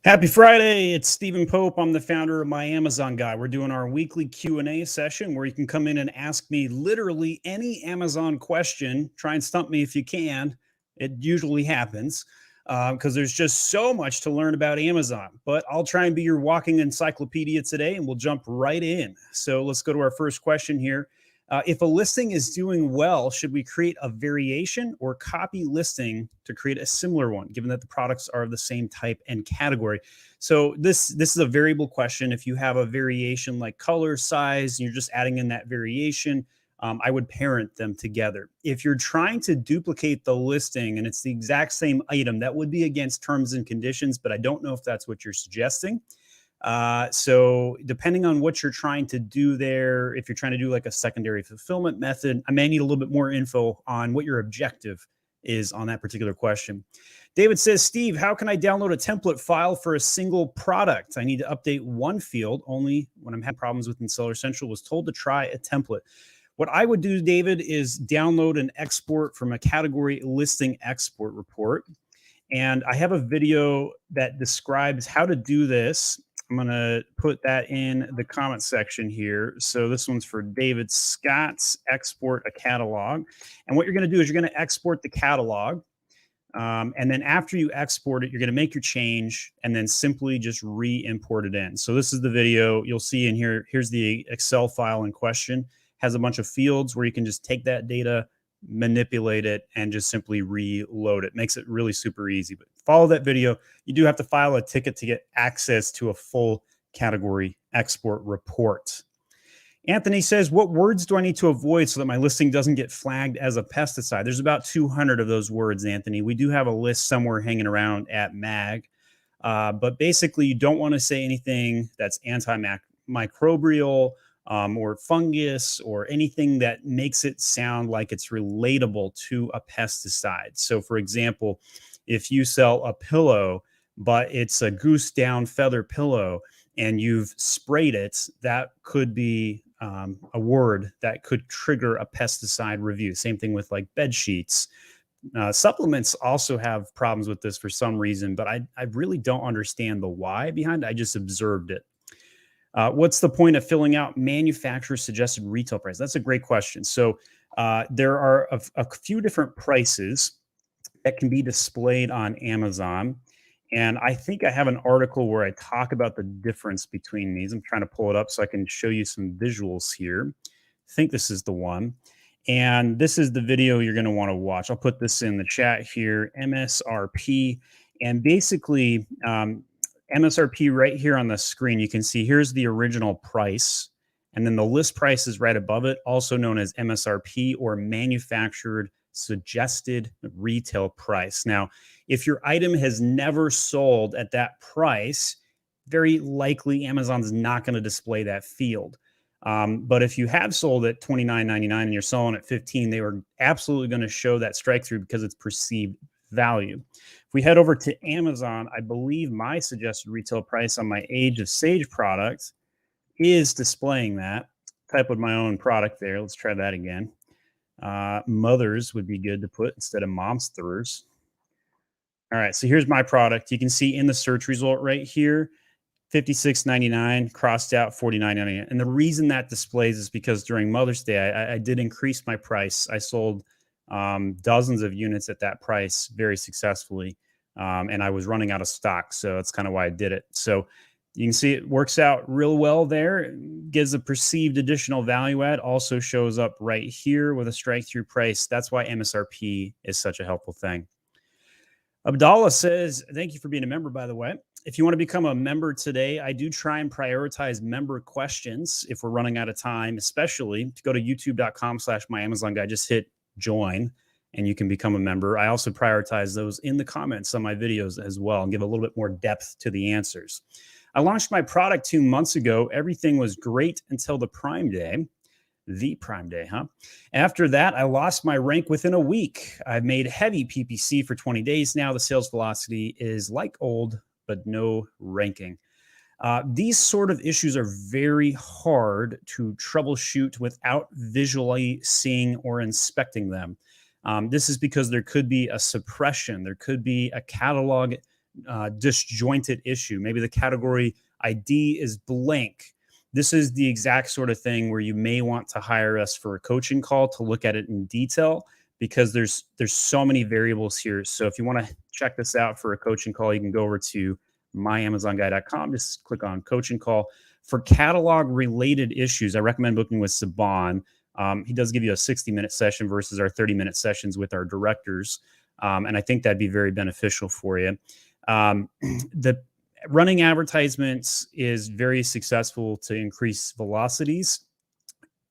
Happy Friday. It's Stephen Pope. I'm the founder of My Amazon Guy. We're doing our weekly Q&A session where you can come in and ask me literally any Amazon question. Try and stump me if you can. It usually happens because there's just so much to learn about Amazon. But I'll try and be your walking encyclopedia today, and we'll jump right in. So let's go to our first question here. If a listing is doing well, should we create a variation or copy listing to create a similar one, given that the products are of the same type and category? So this is a variable question. If you have a variation like color, size, and you're just adding in that variation, I would parent them together. If you're trying to duplicate the listing and it's the exact same item, that would be against terms and conditions, but I don't know if that's what you're suggesting. So depending on what you're trying to do there, if you're trying to do like a secondary fulfillment method, I may need a little bit more info on what your objective is on that particular question. David says, Steve, how can I download a template file for a single product? I need to update one field only when I'm having problems with Seller Central. Was told to try a template. What I would do, David, is download and export from a category listing export report. And I have a video that describes how to do this. I'm going to put that in the comment section here. So this one's for David Scott's export a catalog. And what you're going to do is you're going to export the catalog. And then after you export it, you're going to make your change and then simply just re-import it in. So this is the video you'll see in here. Here's the Excel file in question. Has a bunch of fields where you can just take that data, manipulate it, and just simply reload it. Makes it really super easy. But follow that video. You do have to file a ticket to get access to a full category export report. Anthony says, what words do I need to avoid so that my listing doesn't get flagged as a pesticide? There's about 200 of those words, Anthony. We do have a list somewhere hanging around at MAG. But basically, you don't want to say anything that's antimicrobial, or fungus, or anything that makes it sound like it's relatable to a pesticide. So for example, if you sell a pillow, but it's a goose down feather pillow and you've sprayed it, that could be a word that could trigger a pesticide review. Same thing with like bed sheets. Supplements also have problems with this for some reason, but I really don't understand the why behind it. I just observed it. What's the point of filling out manufacturer suggested retail price? That's a great question. So there are a few different prices that can be displayed on Amazon. And I think I have an article where I talk about the difference between these. I'm trying to pull it up so I can show you some visuals here. I think this is the one. And this is the video you're going to want to watch. I'll put this in the chat here, MSRP. And basically, MSRP right here on the screen, you can see here's the original price. And then the list price is right above it, also known as MSRP or manufactured suggested retail price. Now, if your item has never sold at that price, very likely Amazon's not going to display that field. But if you have sold at $29.99 and you're selling at $15, they were absolutely going to show that strike through because it's perceived value. If we head over to Amazon, I believe my suggested retail price on my Age of Sage product is displaying that. Type of my own product there. Let's try that again. Mothers would be good to put instead of monsters. All right, so here's my product. You can see in the search result right here, $56.99 crossed out $49.99. And the reason that displays is because during Mother's Day, I did increase my price. I sold dozens of units at that price very successfully. And I was running out of stock. So that's kind of why I did it. So you can see it works out real well there. It gives a perceived additional value add, also shows up right here with a strike through price. That's why MSRP is such a helpful thing. Abdallah says, thank you for being a member, by the way. If you want to become a member today, I do try and prioritize member questions if we're running out of time, especially to go to youtube.com/myamazonguy. Just hit join and you can become a member. I also prioritize those in the comments on my videos as well and give a little bit more depth to the answers. I launched my product 2 months ago. Everything was great until the Prime Day. The Prime Day, huh? After that, I lost my rank within a week. I've made heavy PPC for 20 days now. The sales velocity is like old, but no ranking. These sort of issues are very hard to troubleshoot without visually seeing or inspecting them. This is because there could be a suppression. There could be a catalog disjointed issue. Maybe the category ID is blank. This is the exact sort of thing where you may want to hire us for a coaching call to look at it in detail, because there's so many variables here. So if you want to check this out for a coaching call, you can go over to myamazonguy.com. Just click on coaching call. For catalog related issues, I recommend booking with Saban. He does give you a 60-minute session versus our 30-minute sessions with our directors. And I think that'd be very beneficial for you. The running advertisements is very successful to increase velocities.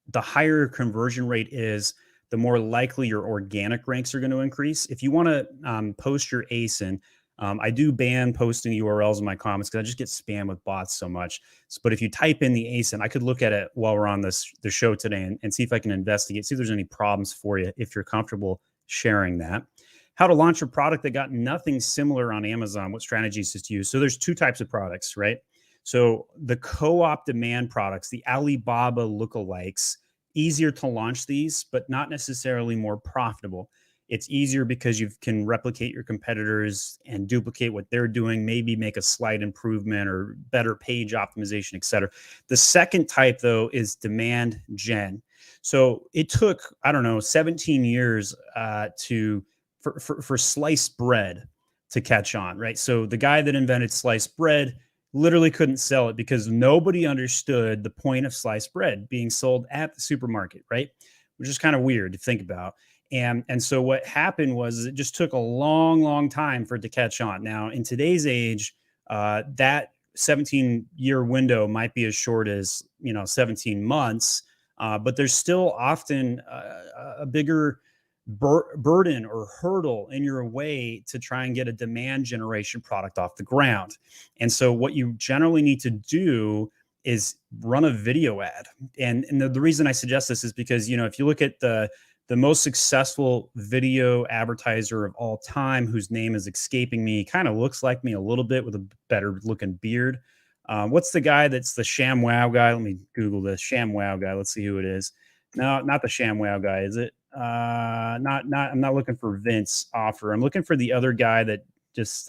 The higher conversion rate is, the more likely your organic ranks are going to increase. If you want to post your ASIN, I do ban posting URLs in my comments because I just get spammed with bots so much. But if you type in the ASIN, I could look at it while we're on the show today and see if I can investigate, see if there's any problems for you if you're comfortable sharing that. How to launch a product that got nothing similar on Amazon, what strategies to use. So there's two types of products, right? So the co-op demand products, the Alibaba lookalikes, easier to launch these, but not necessarily more profitable. It's easier because you can replicate your competitors and duplicate what they're doing, maybe make a slight improvement or better page optimization, et cetera. The second type, though, is demand gen. So it took, I don't know, 17 years for sliced bread to catch on, right? So the guy that invented sliced bread literally couldn't sell it because nobody understood the point of sliced bread being sold at the supermarket, right? Which is kind of weird to think about. And so what happened was it just took a long time for it to catch on. Now, in today's age, that 17-year window might be as short as 17 months, but there's still often a bigger burden or hurdle in your way to try and get a demand generation product off the ground. And so what you generally need to do is run a video ad. And the reason I suggest this is because, if you look at the most successful video advertiser of all time, whose name is escaping me, kind of looks like me a little bit with a better looking beard. What's the guy that's the ShamWow guy? Let me Google this ShamWow guy. Let's see who it is. No, not the ShamWow guy. Is it? I'm not looking for Vince Offer. I'm looking for the other guy that just,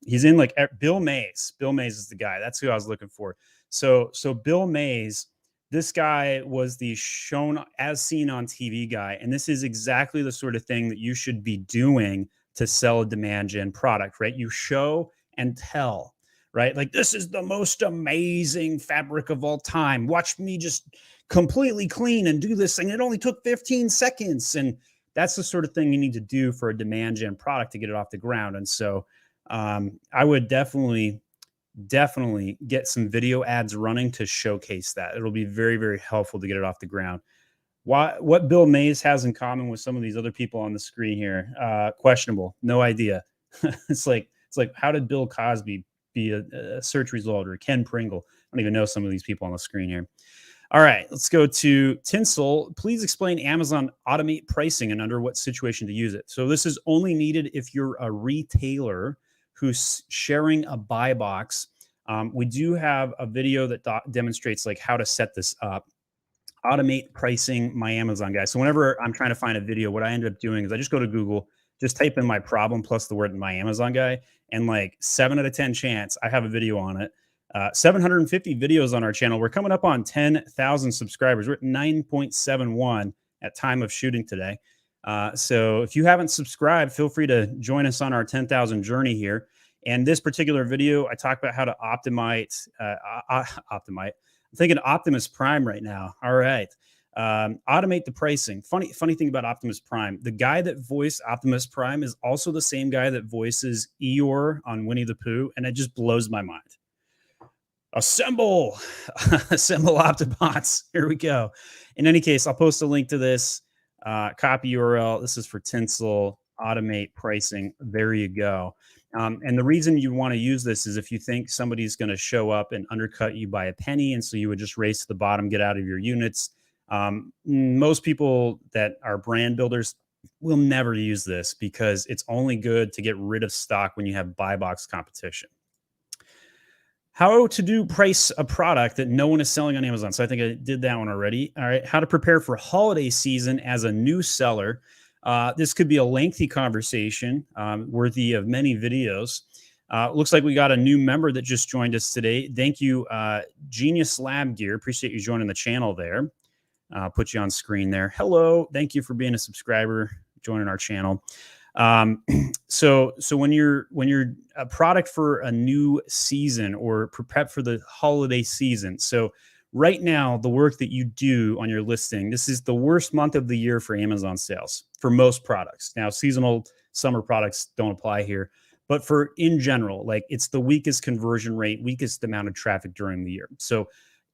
he's in like Bill Mays. Bill Mays is the guy. That's who I was looking for. So Bill Mays, this guy was the shown as seen on TV guy. And this is exactly the sort of thing that you should be doing to sell a demand gen product, right? You show and tell, right? Like, this is the most amazing fabric of all time. Watch me just completely clean and do this thing. It only took 15 seconds. And that's the sort of thing you need to do for a demand gen product to get it off the ground. And so I would definitely get some video ads running to showcase that. It'll be very, very helpful to get it off the ground. What Bill Mays has in common with some of these other people on the screen here, questionable. No idea. It's like how did Bill Cosby be a search result, or Ken Pringle? I don't even know some of these people on the screen here. All right, let's go to Tinsel. Please explain Amazon automate pricing and under what situation to use it. So this is only needed if you're a retailer who's sharing a buy box. We do have a video that demonstrates like how to set this up. Automate pricing, my Amazon guy. So whenever I'm trying to find a video, what I end up doing is I just go to Google, just type in my problem plus the word my Amazon guy, and like 7 out of 10 chance I have a video on it. 750 videos on our channel. We're coming up on 10,000 subscribers. We're at 9.71 at time of shooting today. So if you haven't subscribed, feel free to join us on our 10,000 journey here. And this particular video, I talk about how to optimize. I'm thinking Optimus Prime right now. All right. Automate the pricing. Funny thing about Optimus Prime, the guy that voiced Optimus Prime is also the same guy that voices Eeyore on Winnie the Pooh. And it just blows my mind. Assemble Optibots. Here we go. In any case, I'll post a link to this. Copy URL. This is for Tinsel. Automate pricing. There you go. And the reason you want to use this is if you think somebody's going to show up and undercut you by a penny, and so you would just race to the bottom, get out of your units. Most people that are brand builders will never use this because it's only good to get rid of stock when you have buy box competition. How to price a product that no one is selling on Amazon. So I think I did that one already. All right. How to prepare for holiday season as a new seller. This could be a lengthy conversation worthy of many videos. Looks like we got a new member that just joined us today. Thank you, Genius Lab Gear. Appreciate you joining the channel there. Put you on screen there. Hello. Thank you for being a subscriber, joining our channel. So when you're a product for a new season or prep for the holiday season. So right now, the work that you do on your listing, this is the worst month of the year for Amazon sales for most products. Now, seasonal summer products don't apply here, but for in general, like it's the weakest conversion rate, weakest amount of traffic during the year. So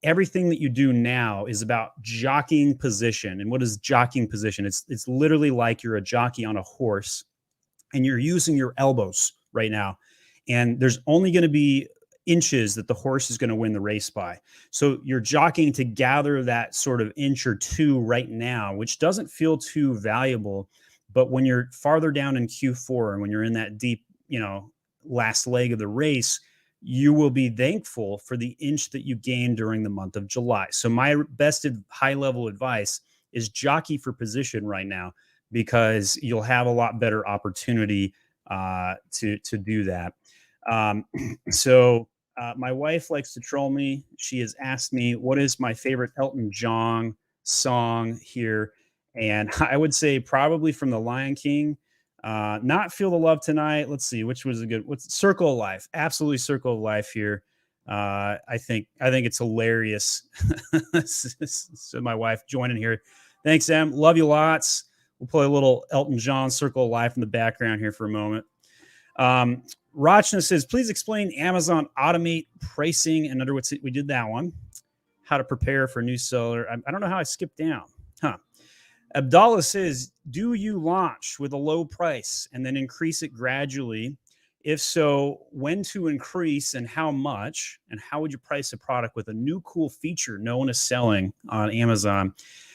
everything that you do now is about jockeying position. And what is jockeying position? It's literally like you're a jockey on a horse and you're using your elbows right now. And there's only going to be inches that the horse is going to win the race by. So you're jockeying to gather that sort of inch or two right now, which doesn't feel too valuable. But when you're farther down in Q4 and when you're in that deep, last leg of the race, you will be thankful for the inch that you gained during the month of July. So my best high level advice is jockey for position right now, because you'll have a lot better opportunity to do that. My wife likes to troll me. She has asked me, what is my favorite Elton John song here? And I would say probably from The Lion King, not Feel the Love Tonight. Let's see, which was a good, what's Circle of Life. Absolutely Circle of Life here. I think it's hilarious. So my wife joining here. Thanks, Em. Love you lots. We'll play a little Elton John Circle of Life in the background here for a moment. Rachna says, please explain Amazon automate pricing. In other words, we did that one. How to prepare for a new seller. I don't know how I skipped down. Abdallah says, do you launch with a low price and then increase it gradually? If so, when to increase and how much? And how would you price a product with a new cool feature no one is selling on Amazon?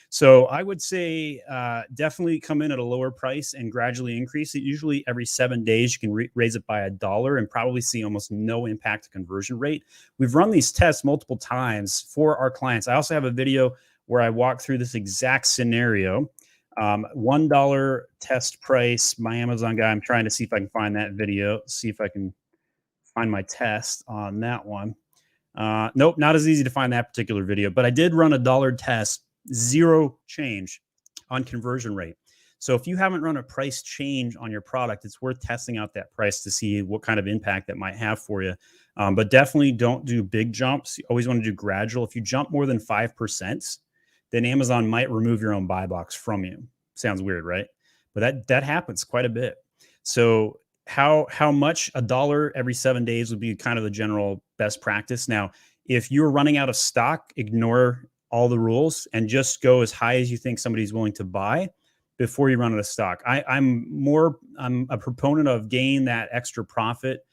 So I would say definitely come in at a lower price and gradually increase it. Usually every 7 days, you can raise it by $1 and probably see almost no impact to conversion rate. We've run these tests multiple times for our clients. I also have a video where I walk through this exact scenario. $1 test price, my Amazon guy. I'm trying to see if I can find that video, see if I can find my test on that one. Nope, not as easy to find that particular video, but I did run a $1 test, 0 change on conversion rate. So if you haven't run a price change on your product, it's worth testing out that price to see what kind of impact that might have for you. But definitely don't do big jumps. You always want to do gradual. If you jump more than 5%, then Amazon might remove your own buy box from you. Sounds weird, right? But that happens quite a bit. So how much? $1 every 7 days would be kind of the general best practice. Now, if you're running out of stock, ignore all the rules and just go as high as you think somebody's willing to buy before you run out of stock. I'm a proponent of gain that extra profit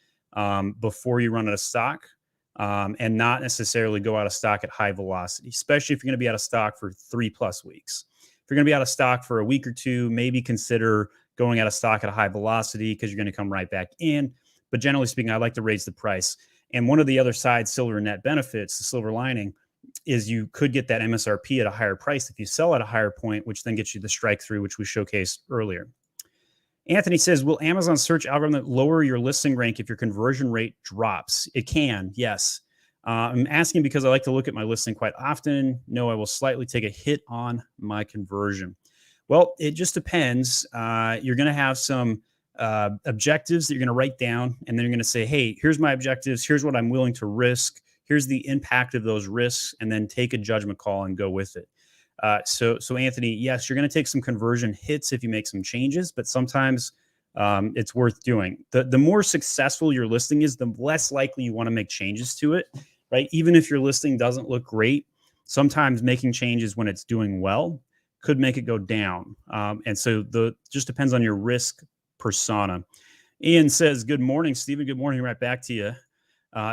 before you run out of stock. And not necessarily go out of stock at high velocity, especially if you're going to be out of stock for 3+ weeks. If you're going to be out of stock for a week or two, maybe consider going out of stock at a high velocity because you're going to come right back in. But generally speaking, I like to raise the price. And one of the other side silver net benefits, the silver lining, is you could get that MSRP at a higher price if you sell at a higher point, which then gets you the strike through, which we showcased earlier. Anthony says, will Amazon search algorithm lower your listing rank if your conversion rate drops? It can, yes. I'm asking because I like to look at my listing quite often. No, I will slightly take a hit on my conversion. Well, it just depends. You're going to have some objectives that you're going to write down, and then you're going to say, hey, here's my objectives. Here's what I'm willing to risk. Here's the impact of those risks, and then take a judgment call and go with it. So Anthony, yes, you're going to take some conversion hits if you make some changes, but sometimes it's worth doing. The more successful your listing is, the less likely you want to make changes to it, right? Even if your listing doesn't look great, sometimes making changes when it's doing well could make it go down. And so just depends on your risk persona. Ian says, good morning, Stephen. Good morning. Right back to you.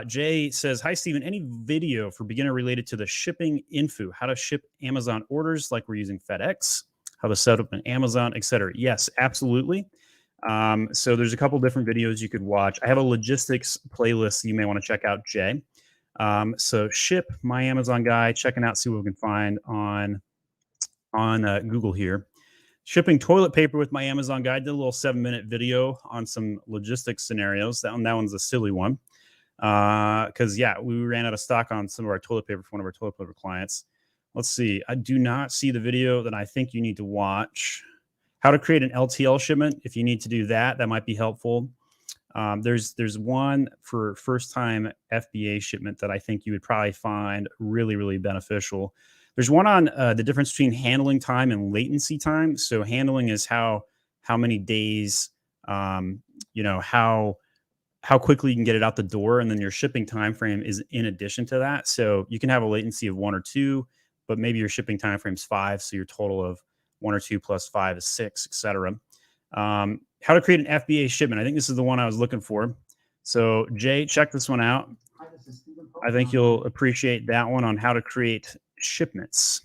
Jay says, hi, Stephen. Any video for beginner related to the shipping info, how to ship Amazon orders like we're using FedEx, how to set up an Amazon, etc.? Yes, absolutely. So there's a couple different videos you could watch. I have a logistics playlist you may want to check out, Jay. So ship my Amazon guy, checking out, see what we can find on Google here. Shipping toilet paper with my Amazon guy. I did a little 7-minute video on some logistics scenarios. That one's a silly one. Because we ran out of stock on some of our toilet paper for one of our toilet paper clients. Let's see. I do not see the video that I think you need to watch. How to create an LTL shipment. If you need to do that, that might be helpful. There's one for first-time FBA shipment that I think you would probably find really, really beneficial. There's one on the difference between handling time and latency time. So handling is how many days, how quickly you can get it out the door, and then your shipping time frame is in addition to that. So you can have a latency of 1 or 2, but maybe your shipping time frame is 5, so your total of 1 or 2 plus 5 is 6, etc. How to create an FBA shipment. I think this is the one I was looking for. So Jay, check this one out. I think you'll appreciate that one on how to create shipments.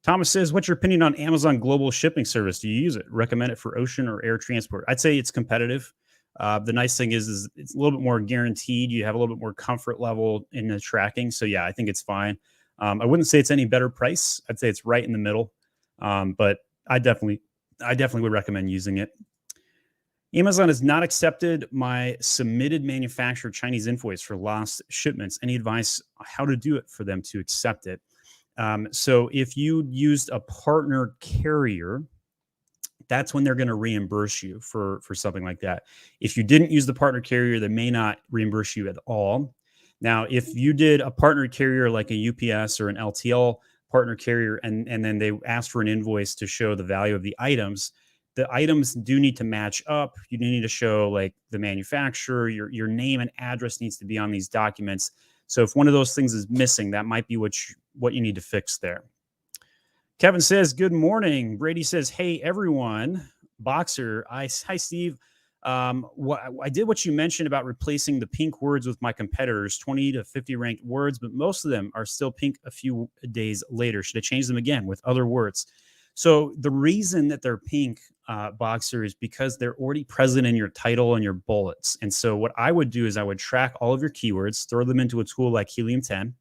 Thomas says, what's your opinion on Amazon Global Shipping Service? Do you use it? Recommend it for ocean or air transport? I'd say it's competitive. The nice thing is it's a little bit more guaranteed. You have a little bit more comfort level in the tracking. So yeah, I think it's fine. I wouldn't say it's any better price. I'd say it's right in the middle. But I definitely would recommend using it. Amazon has not accepted my submitted manufacturer Chinese invoice for lost shipments. Any advice on how to do it for them to accept it? So if you used a partner carrier, that's when they're going to reimburse you for something like that. If you didn't use the partner carrier, they may not reimburse you at all. Now, if you did a partner carrier like a UPS or an LTL partner carrier, and then they asked for an invoice to show the value of the items do need to match up. You need to show like the manufacturer, your name and address needs to be on these documents. So if one of those things is missing, that might be what you need to fix there. Kevin says, good morning. Brady says, hey, everyone. Boxer, hi, Steve. I did what you mentioned about replacing the pink words with my competitors, 20 to 50 ranked words, but most of them are still pink a few days later. Should I change them again with other words? So the reason that they're pink, Boxer, is because they're already present in your title and your bullets. And so what I would do is I would track all of your keywords, throw them into a tool like Helium 10.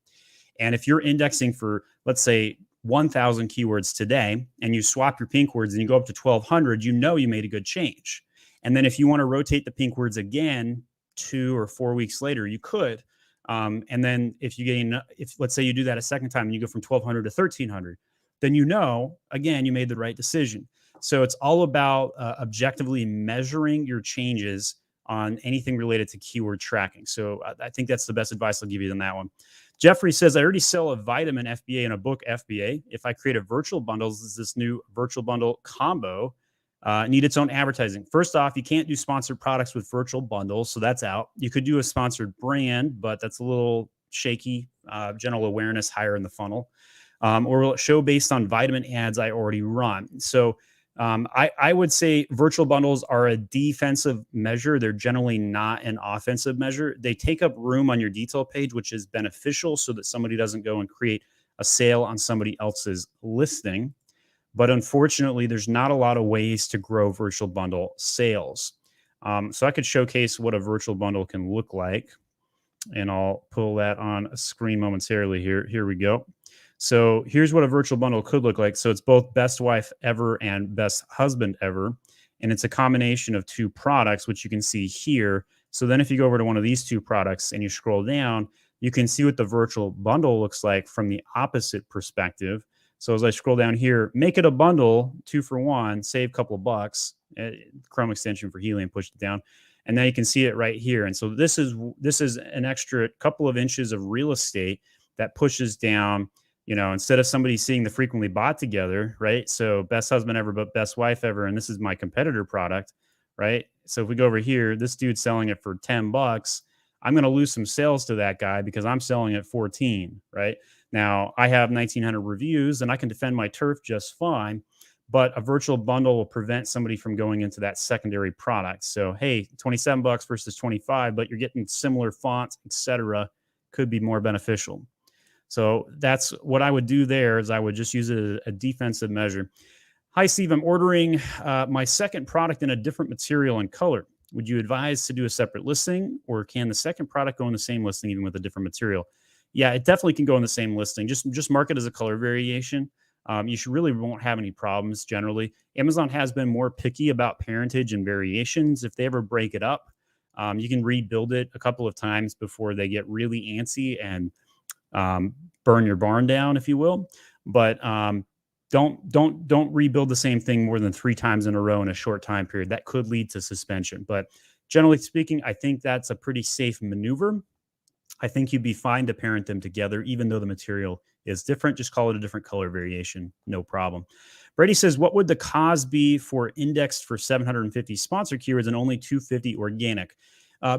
And if you're indexing for, let's say, 1,000 keywords today, and you swap your pink words and you go up to 1,200, you know you made a good change. And then if you want to rotate the pink words again 2 or 4 weeks later, you could. And then if let's say you do that a second time and you go from 1,200 to 1,300, then you know, again, you made the right decision. So it's all about objectively measuring your changes on anything related to keyword tracking. So I think that's the best advice I'll give you on that one. Jeffrey says, I already sell a vitamin FBA and a book FBA. If I create a virtual bundles, is this new virtual bundle combo need its own advertising? First off, you can't do sponsored products with virtual bundles, so that's out. You could do a sponsored brand, but that's a little shaky. General awareness higher in the funnel. Or will it show based on vitamin ads I already run? So I would say virtual bundles are a defensive measure. They're generally not an offensive measure. They take up room on your detail page, which is beneficial so that somebody doesn't go and create a sale on somebody else's listing. But unfortunately, there's not a lot of ways to grow virtual bundle sales. So I could showcase what a virtual bundle can look like. And I'll pull that on a screen momentarily here. Here we go. So here's what a virtual bundle could look like. So it's both best wife ever and best husband ever. And it's a combination of 2 products, which you can see here. So then if you go over to one of these 2 products and you scroll down, you can see what the virtual bundle looks like from the opposite perspective. So as I scroll down here, make it a bundle, 2 for 1, save a couple of bucks, Chrome extension for Helium, pushed it down. And then you can see it right here. And so this is an extra couple of inches of real estate that pushes down, instead of somebody seeing the frequently bought together, right? So best husband ever, but best wife ever. And this is my competitor product, right? So if we go over here, this dude's selling it for $10. I'm going to lose some sales to that guy because I'm selling it 14, right? Now I have 1,900 reviews and I can defend my turf just fine, but a virtual bundle will prevent somebody from going into that secondary product. So, hey, $27 versus 25, but you're getting similar fonts, etc., could be more beneficial. So that's what I would do there is I would just use it as a defensive measure. Hi, Steve. I'm ordering my second product in a different material and color. Would you advise to do a separate listing, or can the second product go in the same listing even with a different material? Yeah, it definitely can go in the same listing. Just mark it as a color variation. you should really won't have any problems generally. Amazon has been more picky about parentage and variations. If they ever break it up, you can rebuild it a couple of times before they get really antsy and burn your barn down, if you will. But don't rebuild the same thing more than 3 times in a row in a short time period. That could lead to suspension. But generally speaking, I think that's a pretty safe maneuver. I think you'd be fine to parent them together, even though the material is different. Just call it a different color variation, no problem. Brady says, what would the cause be for indexed for 750 sponsor keywords and only 250 organic?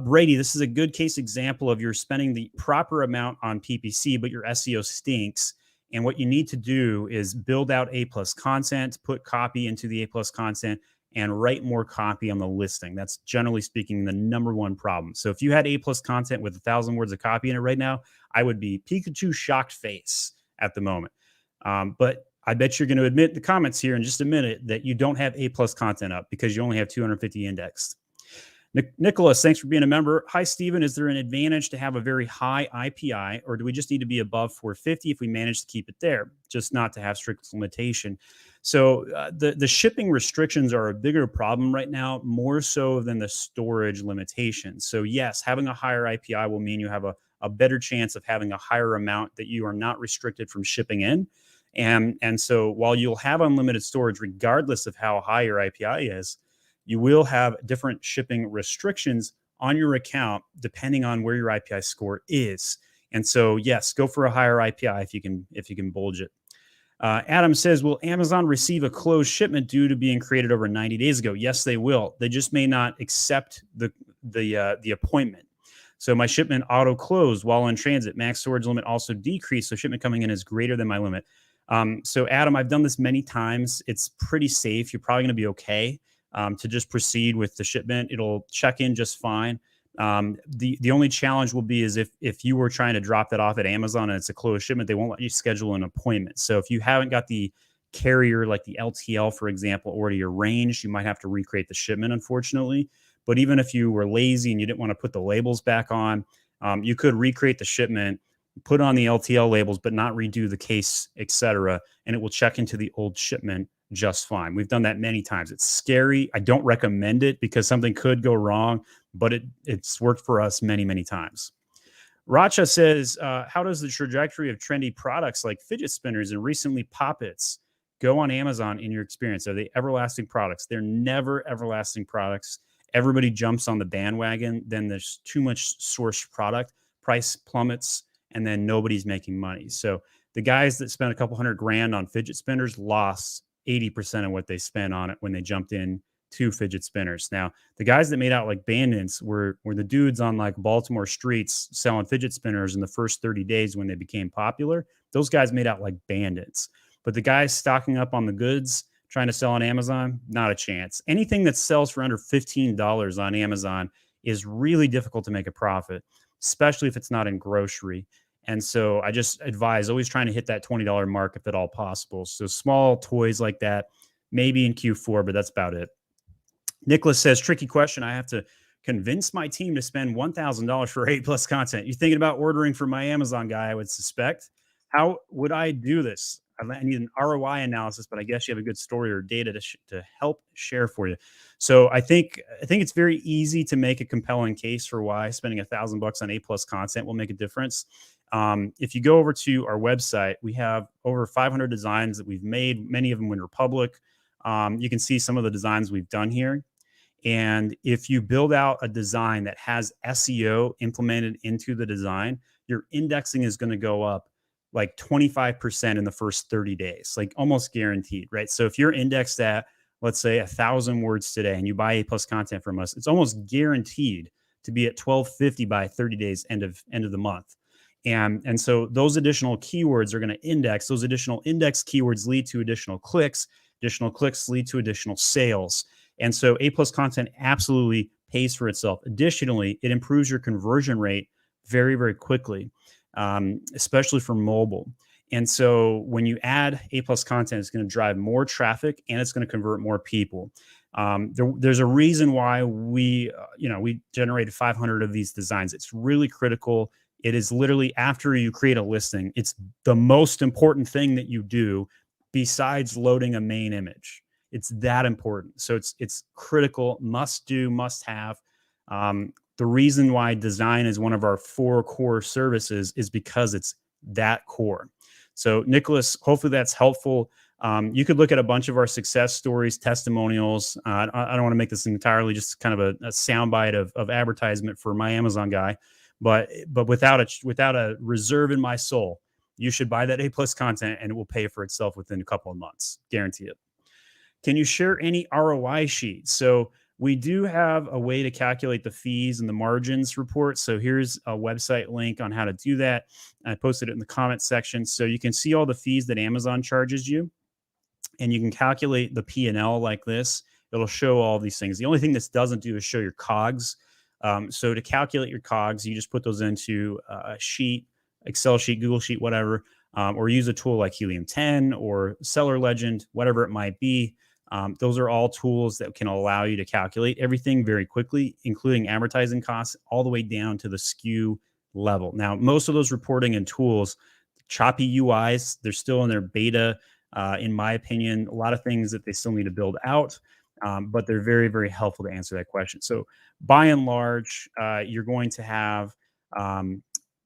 Brady, this is a good case example of you're spending the proper amount on PPC, but your SEO stinks. And what you need to do is build out A+ content, put copy into the A+ content, and write more copy on the listing. That's generally speaking the number one problem. So if you had A+ content with 1,000 words of copy in it right now, I would be Pikachu shocked face at the moment. But I bet you're going to admit in the comments here in just a minute that you don't have A+ content up because you only have 250 indexed. Nicholas, thanks for being a member. Hi, Stephen. Is there an advantage to have a very high IPI, or do we just need to be above 450 if we manage to keep it there, just not to have strict limitation? So the shipping restrictions are a bigger problem right now, more so than the storage limitations. So yes, having a higher IPI will mean you have a better chance of having a higher amount that you are not restricted from shipping in. And so while you'll have unlimited storage, regardless of how high your IPI is, you will have different shipping restrictions on your account depending on where your IPI score is. And so, yes, go for a higher IPI if you can bulge it. Adam says, will Amazon receive a closed shipment due to being created over 90 days ago? Yes, they will. They just may not accept the appointment. So my shipment auto closed while in transit. Max storage limit also decreased. So shipment coming in is greater than my limit. So Adam, I've done this many times. It's pretty safe. You're probably going to be okay. To just proceed with the shipment. It'll check in just fine. The only challenge will be is if you were trying to drop that off at Amazon and it's a closed shipment, they won't let you schedule an appointment. So if you haven't got the carrier, like the LTL, for example, already arranged, you might have to recreate the shipment, unfortunately. But even if you were lazy and you didn't want to put the labels back on, you could recreate the shipment, put on the LTL labels, but not redo the case, etc., and it will check into the old shipment just fine. We've done that many times. It's scary. I don't recommend it because something could go wrong, but it's worked for us many, many times. Racha says, how does the trajectory of trendy products like fidget spinners and recently popits go on Amazon in your experience? Are they everlasting products? They're never everlasting products. Everybody jumps on the bandwagon. Then there's too much sourced product. Price plummets, and then nobody's making money. So the guys that spent a couple $100,000 on fidget spinners lost 80% of what they spent on it when they jumped in to fidget spinners. Now, the guys that made out like bandits were the dudes on like Baltimore streets selling fidget spinners in the first 30 days when they became popular. Those guys made out like bandits. But the guys stocking up on the goods, trying to sell on Amazon, not a chance. Anything that sells for under $15 on Amazon is really difficult to make a profit, especially if it's not in grocery. And so I just advise always trying to hit that $20 mark if at all possible. So small toys like that, maybe in Q4, but that's about it. Nicholas says, tricky question. I have to convince my team to spend $1,000 for A+ content. You're thinking about ordering from my Amazon guy, I would suspect. How would I do this? I need an ROI analysis, but I guess you have a good story or data to help share for you. So I think it's very easy to make a compelling case for why spending $1,000 on A+ content will make a difference. If you go over to our website, we have over 500 designs that we've made, many of them when we're public. You can see some of the designs we've done here. And if you build out a design that has SEO implemented into the design, your indexing is going to go up like 25% in the first 30 days, like almost guaranteed, right? So if you're indexed at, let's say 1,000 words today and you buy A+ content from us, it's almost guaranteed to be at 1,250 by 30 days, end of the month. And so those additional keywords are going to index. Those additional index keywords lead to additional clicks lead to additional sales. And so A+ content absolutely pays for itself. Additionally, it improves your conversion rate very, very quickly, especially for mobile. And so when you add A+ content, it's going to drive more traffic and it's going to convert more people. There's a reason why we generated 500 of these designs. It's really critical. It is literally after you create a listing, it's the most important thing that you do besides loading a main image. It's that important. So it's critical, must do, must have. The reason why design is one of our 4 core services is because it's that core. So Nicholas, hopefully that's helpful. You could look at a bunch of our success stories, testimonials. I don't want to make this entirely just kind of a soundbite of advertisement for my Amazon guy, but without a reserve in my soul, you should buy that A+ content and it will pay for itself within a couple of months. Guarantee it. Can you share any ROI sheets? So we do have a way to calculate the fees and the margins report. So here's a website link on how to do that. I posted it in the comment section. So you can see all the fees that Amazon charges you, and you can calculate the P&L like this. It'll show all these things. The only thing this doesn't do is show your COGS. So to calculate your COGS, you just put those into a sheet, Excel sheet, Google sheet, whatever, or use a tool like Helium 10 or Seller Legend, whatever it might be. Those are all tools that can allow you to calculate everything very quickly, including advertising costs, all the way down to the SKU level. Now, most of those reporting and tools, choppy UIs, they're still in their beta. In my opinion, a lot of things that they still need to build out, but they're very, very helpful to answer that question. So by and large, you're going to have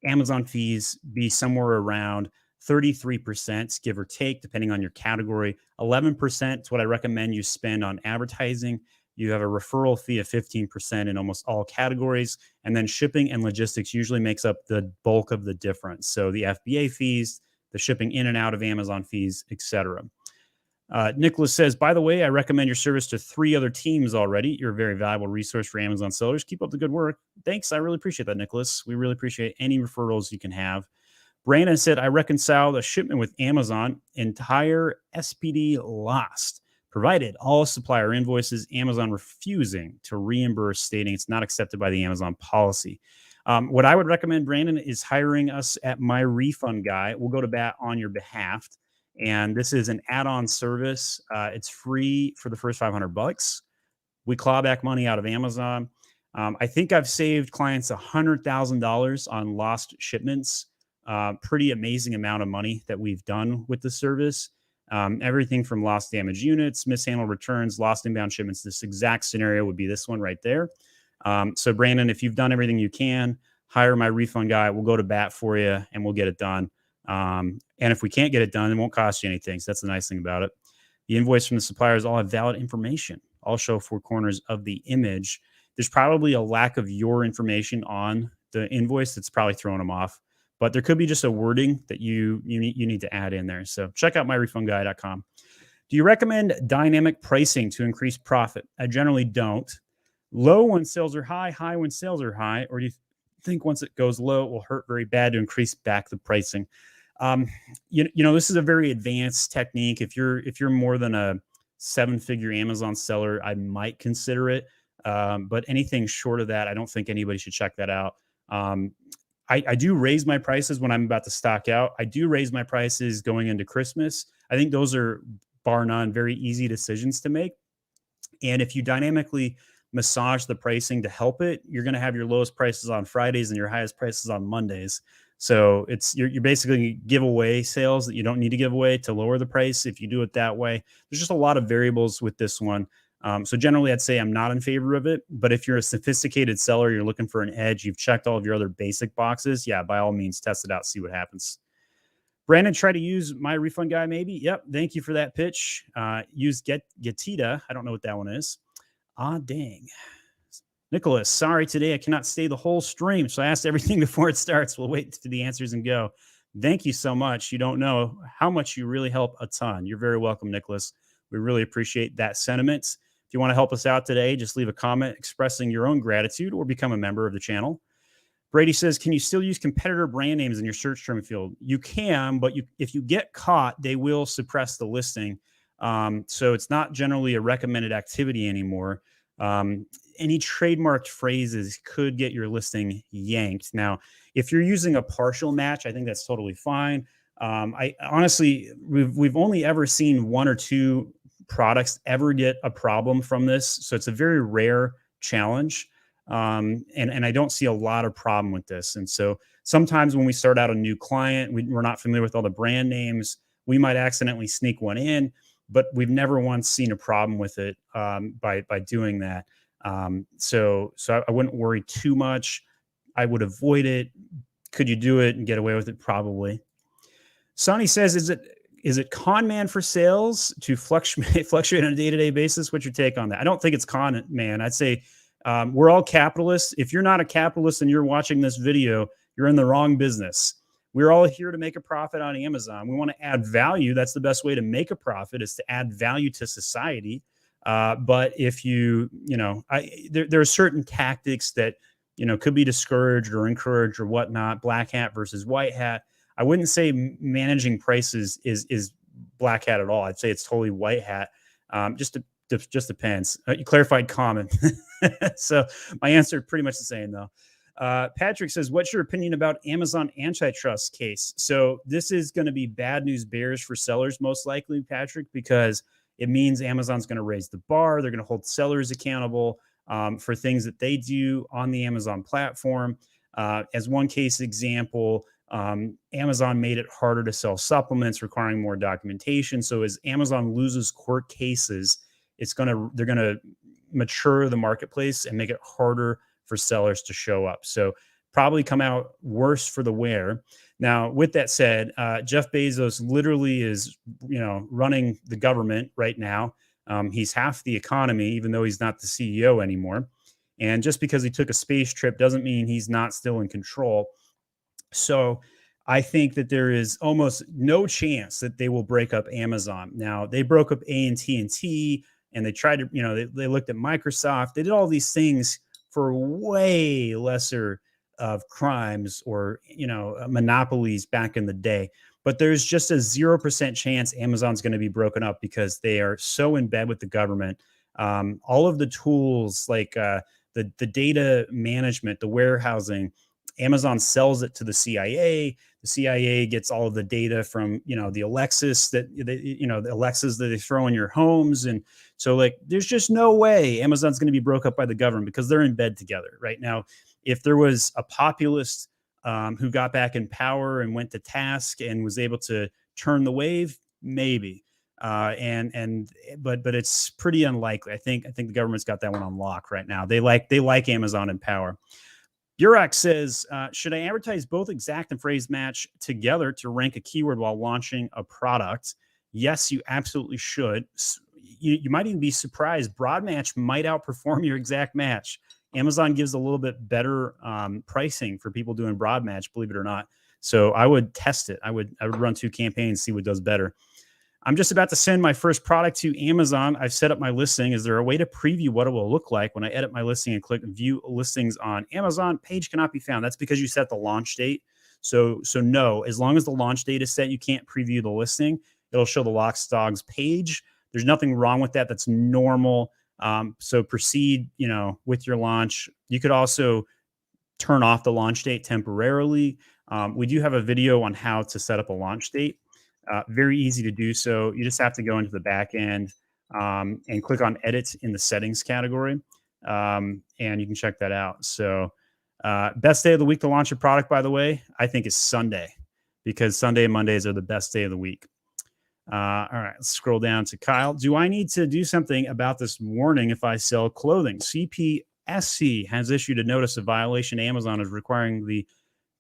Amazon fees be somewhere around 33%, give or take, depending on your category. 11% is what I recommend you spend on advertising. You have a referral fee of 15% in almost all categories. And then shipping and logistics usually makes up the bulk of the difference. So the FBA fees, the shipping in and out of Amazon fees, etc. Nicholas says, by the way, I recommend your service to 3 other teams already. You're a very valuable resource for Amazon sellers. Keep up the good work. Thanks. I really appreciate that, Nicholas. We really appreciate any referrals you can have. Brandon said, I reconciled a shipment with Amazon. Entire SPD lost. Provided all supplier invoices, Amazon refusing to reimburse, stating it's not accepted by the Amazon policy. What I would recommend, Brandon, is hiring us at My Refund Guy. We'll go to bat on your behalf. And this is an add-on service. It's free for the first $500. We claw back money out of Amazon. I think I've saved clients $100,000 on lost shipments. Pretty amazing amount of money that we've done with the service. Everything from lost damage units, mishandled returns, lost inbound shipments. This exact scenario would be this one right there. So Brandon, if you've done everything you can, hire My Refund Guy. We'll go to bat for you and we'll get it done. And if we can't get it done, it won't cost you anything. So that's the nice thing about it. The invoice from the suppliers all have valid information. All show 4 corners of the image. There's probably a lack of your information on the invoice that's probably throwing them off. But there could be just a wording that you need to add in there. So check out myrefundguy.com. Do you recommend dynamic pricing to increase profit? I generally don't. Low when sales are high, high when sales are high, or do you think once it goes low, it will hurt very bad to increase back the pricing? You know, this is a very advanced technique. If you're more than a 7-figure Amazon seller, I might consider it. But anything short of that, I don't think anybody should check that out. I do raise my prices when I'm about to stock out. I do raise my prices going into Christmas. I think those are, bar none, very easy decisions to make. And if you dynamically massage the pricing to help it, you're going to have your lowest prices on Fridays and your highest prices on Mondays. So you're basically give away sales that you don't need to give away to lower the price if you do it that way. There's just a lot of variables with this one. So generally, I'd say I'm not in favor of it. But if you're a sophisticated seller, you're looking for an edge, you've checked all of your other basic boxes, yeah, by all means, test it out, see what happens. Brandon, try to use My Refund Guy, maybe. Yep, thank you for that pitch. Use Getita. I don't know what that one is. Ah, dang. Nicholas, sorry today I cannot stay the whole stream, so I asked everything before it starts. We'll wait to the answers and go. Thank you so much. You don't know how much you really help a ton. You're very welcome, Nicholas. We really appreciate that sentiment. If you want to help us out today, just leave a comment expressing your own gratitude or become a member of the channel. Brady says, can you still use competitor brand names in your search term field? You can, but if you get caught, they will suppress the listing. So it's not generally a recommended activity anymore. Any trademarked phrases could get your listing yanked. Now, if you're using a partial match, I think that's totally fine. I honestly, we've only ever seen 1 or 2 products ever get a problem from this. So it's a very rare challenge. And I don't see a lot of problem with this. And so sometimes when we start out a new client, we're not familiar with all the brand names. We might accidentally sneak one in, but we've never once seen a problem with it by doing that. So I wouldn't worry too much. I would avoid it. Could you do it and get away with it? Probably. Sonny says, is it con man for sales to fluctuate on a day-to-day basis? What's your take on that? I don't think it's con man. I'd say we're all capitalists. If you're not a capitalist and you're watching this video, you're in the wrong business. We're all here to make a profit on Amazon. We want to add value. That's the best way to make a profit, is to add value to society. But if there are certain tactics that, could be discouraged or encouraged or whatnot, black hat versus white hat. I wouldn't say managing prices is black hat at all. I'd say it's totally white hat. Just depends. You clarified common. So my answer pretty much the same though. Patrick says, what's your opinion about Amazon antitrust case? So this is going to be bad news bears for sellers, most likely, Patrick, because it means Amazon's going to raise the bar. They're going to hold sellers accountable for things that they do on the Amazon platform. As one case example, Amazon made it harder to sell supplements, requiring more documentation. So as Amazon loses court cases, they're going to mature the marketplace and make it harder for sellers to show up. So probably come out worse for the wear. Now, with that said, Jeff Bezos literally is, running the government right now. He's half the economy, even though he's not the CEO anymore. And just because he took a space trip doesn't mean he's not still in control. So I think that there is almost no chance that they will break up Amazon. Now, they broke up AT&T, and they tried to, they looked at Microsoft. They did all these things for way lesser of crimes or, monopolies back in the day. But there's just a 0% chance Amazon's going to be broken up because they are so in bed with the government. All of the tools like the data management, the warehousing, Amazon sells it to the CIA. The CIA gets all of the data from, the Alexas the Alexas that they throw in your homes. And so there's just no way Amazon's going to be broke up by the government because they're in bed together right now. If there was a populist who got back in power and went to task and was able to turn the wave, maybe. But it's pretty unlikely. I think the government's got that one on lock right now. They like Amazon in power. Burak says, should I advertise both exact and phrase match together to rank a keyword while launching a product? Yes, you absolutely should. You might even be surprised. Broad match might outperform your exact match. Amazon gives a little bit better pricing for people doing broad match, believe it or not. So I would test it. I would run 2 campaigns, see what does better. I'm just about to send my first product to Amazon. I've set up my listing. Is there a way to preview what it will look like when I edit my listing and click view listings on Amazon? Page cannot be found. That's because you set the launch date. So no, as long as the launch date is set, you can't preview the listing. It'll show the Locks Dogs page. There's nothing wrong with that. That's normal. So proceed, with your launch. You could also turn off the launch date temporarily. We do have a video on how to set up a launch date. Very easy to do so. You just have to go into the back end and click on edit in the settings category. And you can check that out. So best day of the week to launch a product, by the way, I think is Sunday, because Sunday and Mondays are the best day of the week. All right, let's scroll down to Kyle. Do I need to do something about this warning if I sell clothing? CPSC has issued a notice of violation. Amazon is requiring the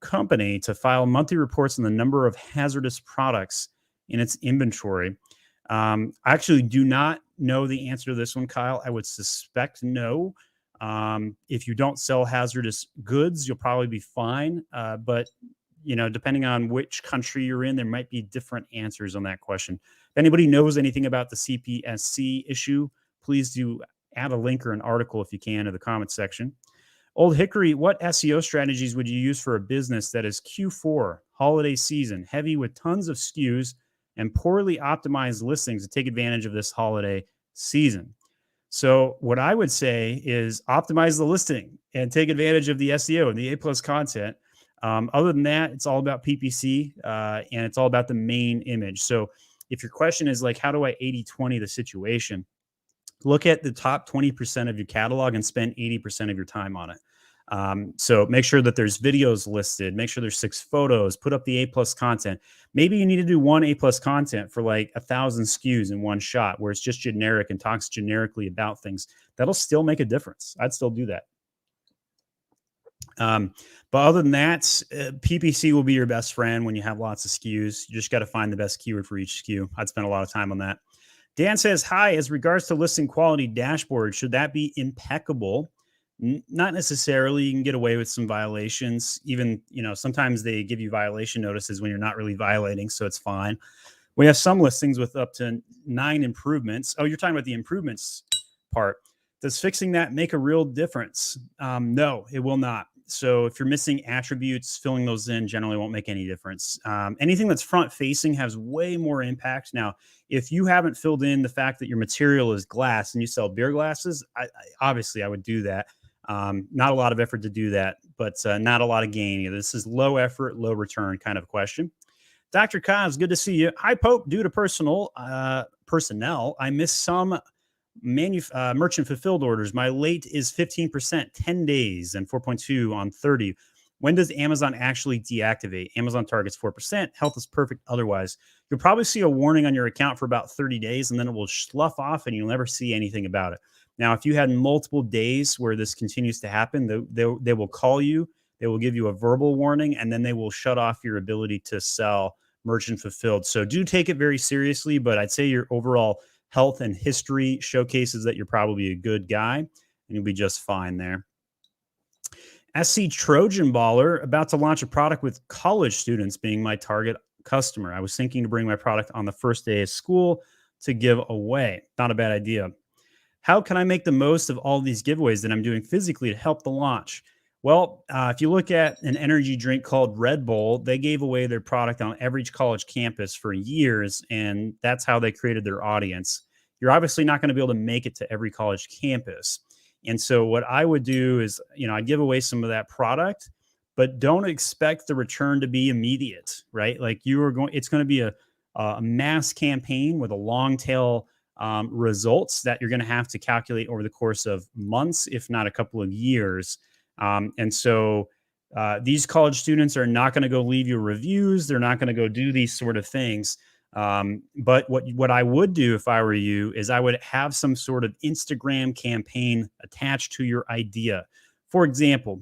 company to file monthly reports on the number of hazardous products in its inventory. I actually do not know the answer to this one, Kyle. I would suspect no. If you don't sell hazardous goods, you'll probably be fine. But depending on which country you're in, there might be different answers on that question. If anybody knows anything about the CPSC issue, please do add a link or an article if you can to the comment section. Old Hickory, what SEO strategies would you use for a business that is Q4 holiday season, heavy with tons of SKUs and poorly optimized listings to take advantage of this holiday season? So what I would say is optimize the listing and take advantage of the SEO and the A+ content. Other than that, it's all about PPC and it's all about the main image. So if your question is how do I 80-20 the situation? Look at the top 20% of your catalog and spend 80% of your time on it. So make sure that there's videos listed, make sure there's 6 photos, put up the A+ content. Maybe you need to do one A+ content for like 1,000 SKUs in one shot, where it's just generic and talks generically about things. That'll still make a difference. I'd still do that. But other than that, PPC will be your best friend when you have lots of SKUs. You just got to find the best keyword for each SKU. I'd spend a lot of time on that. Dan says, hi, as regards to listing quality dashboard, should that be impeccable? Not necessarily. You can get away with some violations. Even, sometimes they give you violation notices when you're not really violating, so it's fine. We have some listings with up to 9 improvements. Oh, you're talking about the improvements part. Does fixing that make a real difference? No, it will not. So if you're missing attributes, filling those in generally won't make any difference. Anything that's front facing has way more impact. Now, if you haven't filled in the fact that your material is glass and you sell beer glasses, obviously I would do that. Not a lot of effort to do that, but not a lot of gain. This is low effort, low return kind of question. Dr. Kaz, good to see you. Hi, Pope. Due to personnel, I missed some merchant fulfilled orders. My late is 15%, 10 days, and 4.2 on 30. When does Amazon actually deactivate? Amazon targets 4%. Health is perfect otherwise. You'll probably see a warning on your account for about 30 days, and then it will slough off, and you'll never see anything about it. Now, if you had multiple days where this continues to happen, they will call you. They will give you a verbal warning, and then they will shut off your ability to sell merchant fulfilled. So do take it very seriously, but I'd say your overall health and history showcases that you're probably a good guy, and you'll be just fine there. SC Trojan Baller, about to launch a product with college students being my target customer. I was thinking to bring my product on the first day of school to give away. Not a bad idea. How can I make the most of all these giveaways that I'm doing physically to help the launch? Well, if you look at an energy drink called Red Bull, they gave away their product on every college campus for years, and that's how they created their audience. You're obviously not going to be able to make it to every college campus. And so what I would do is, I give away some of that product, but don't expect the return to be immediate, right? Like it's going to be a mass campaign with a long tail results that you're going to have to calculate over the course of months, if not a couple of years. And so these college students are not going to go leave you reviews. They're not going to go do these sort of things. But what I would do if I were you is I would have some sort of Instagram campaign attached to your idea. For example,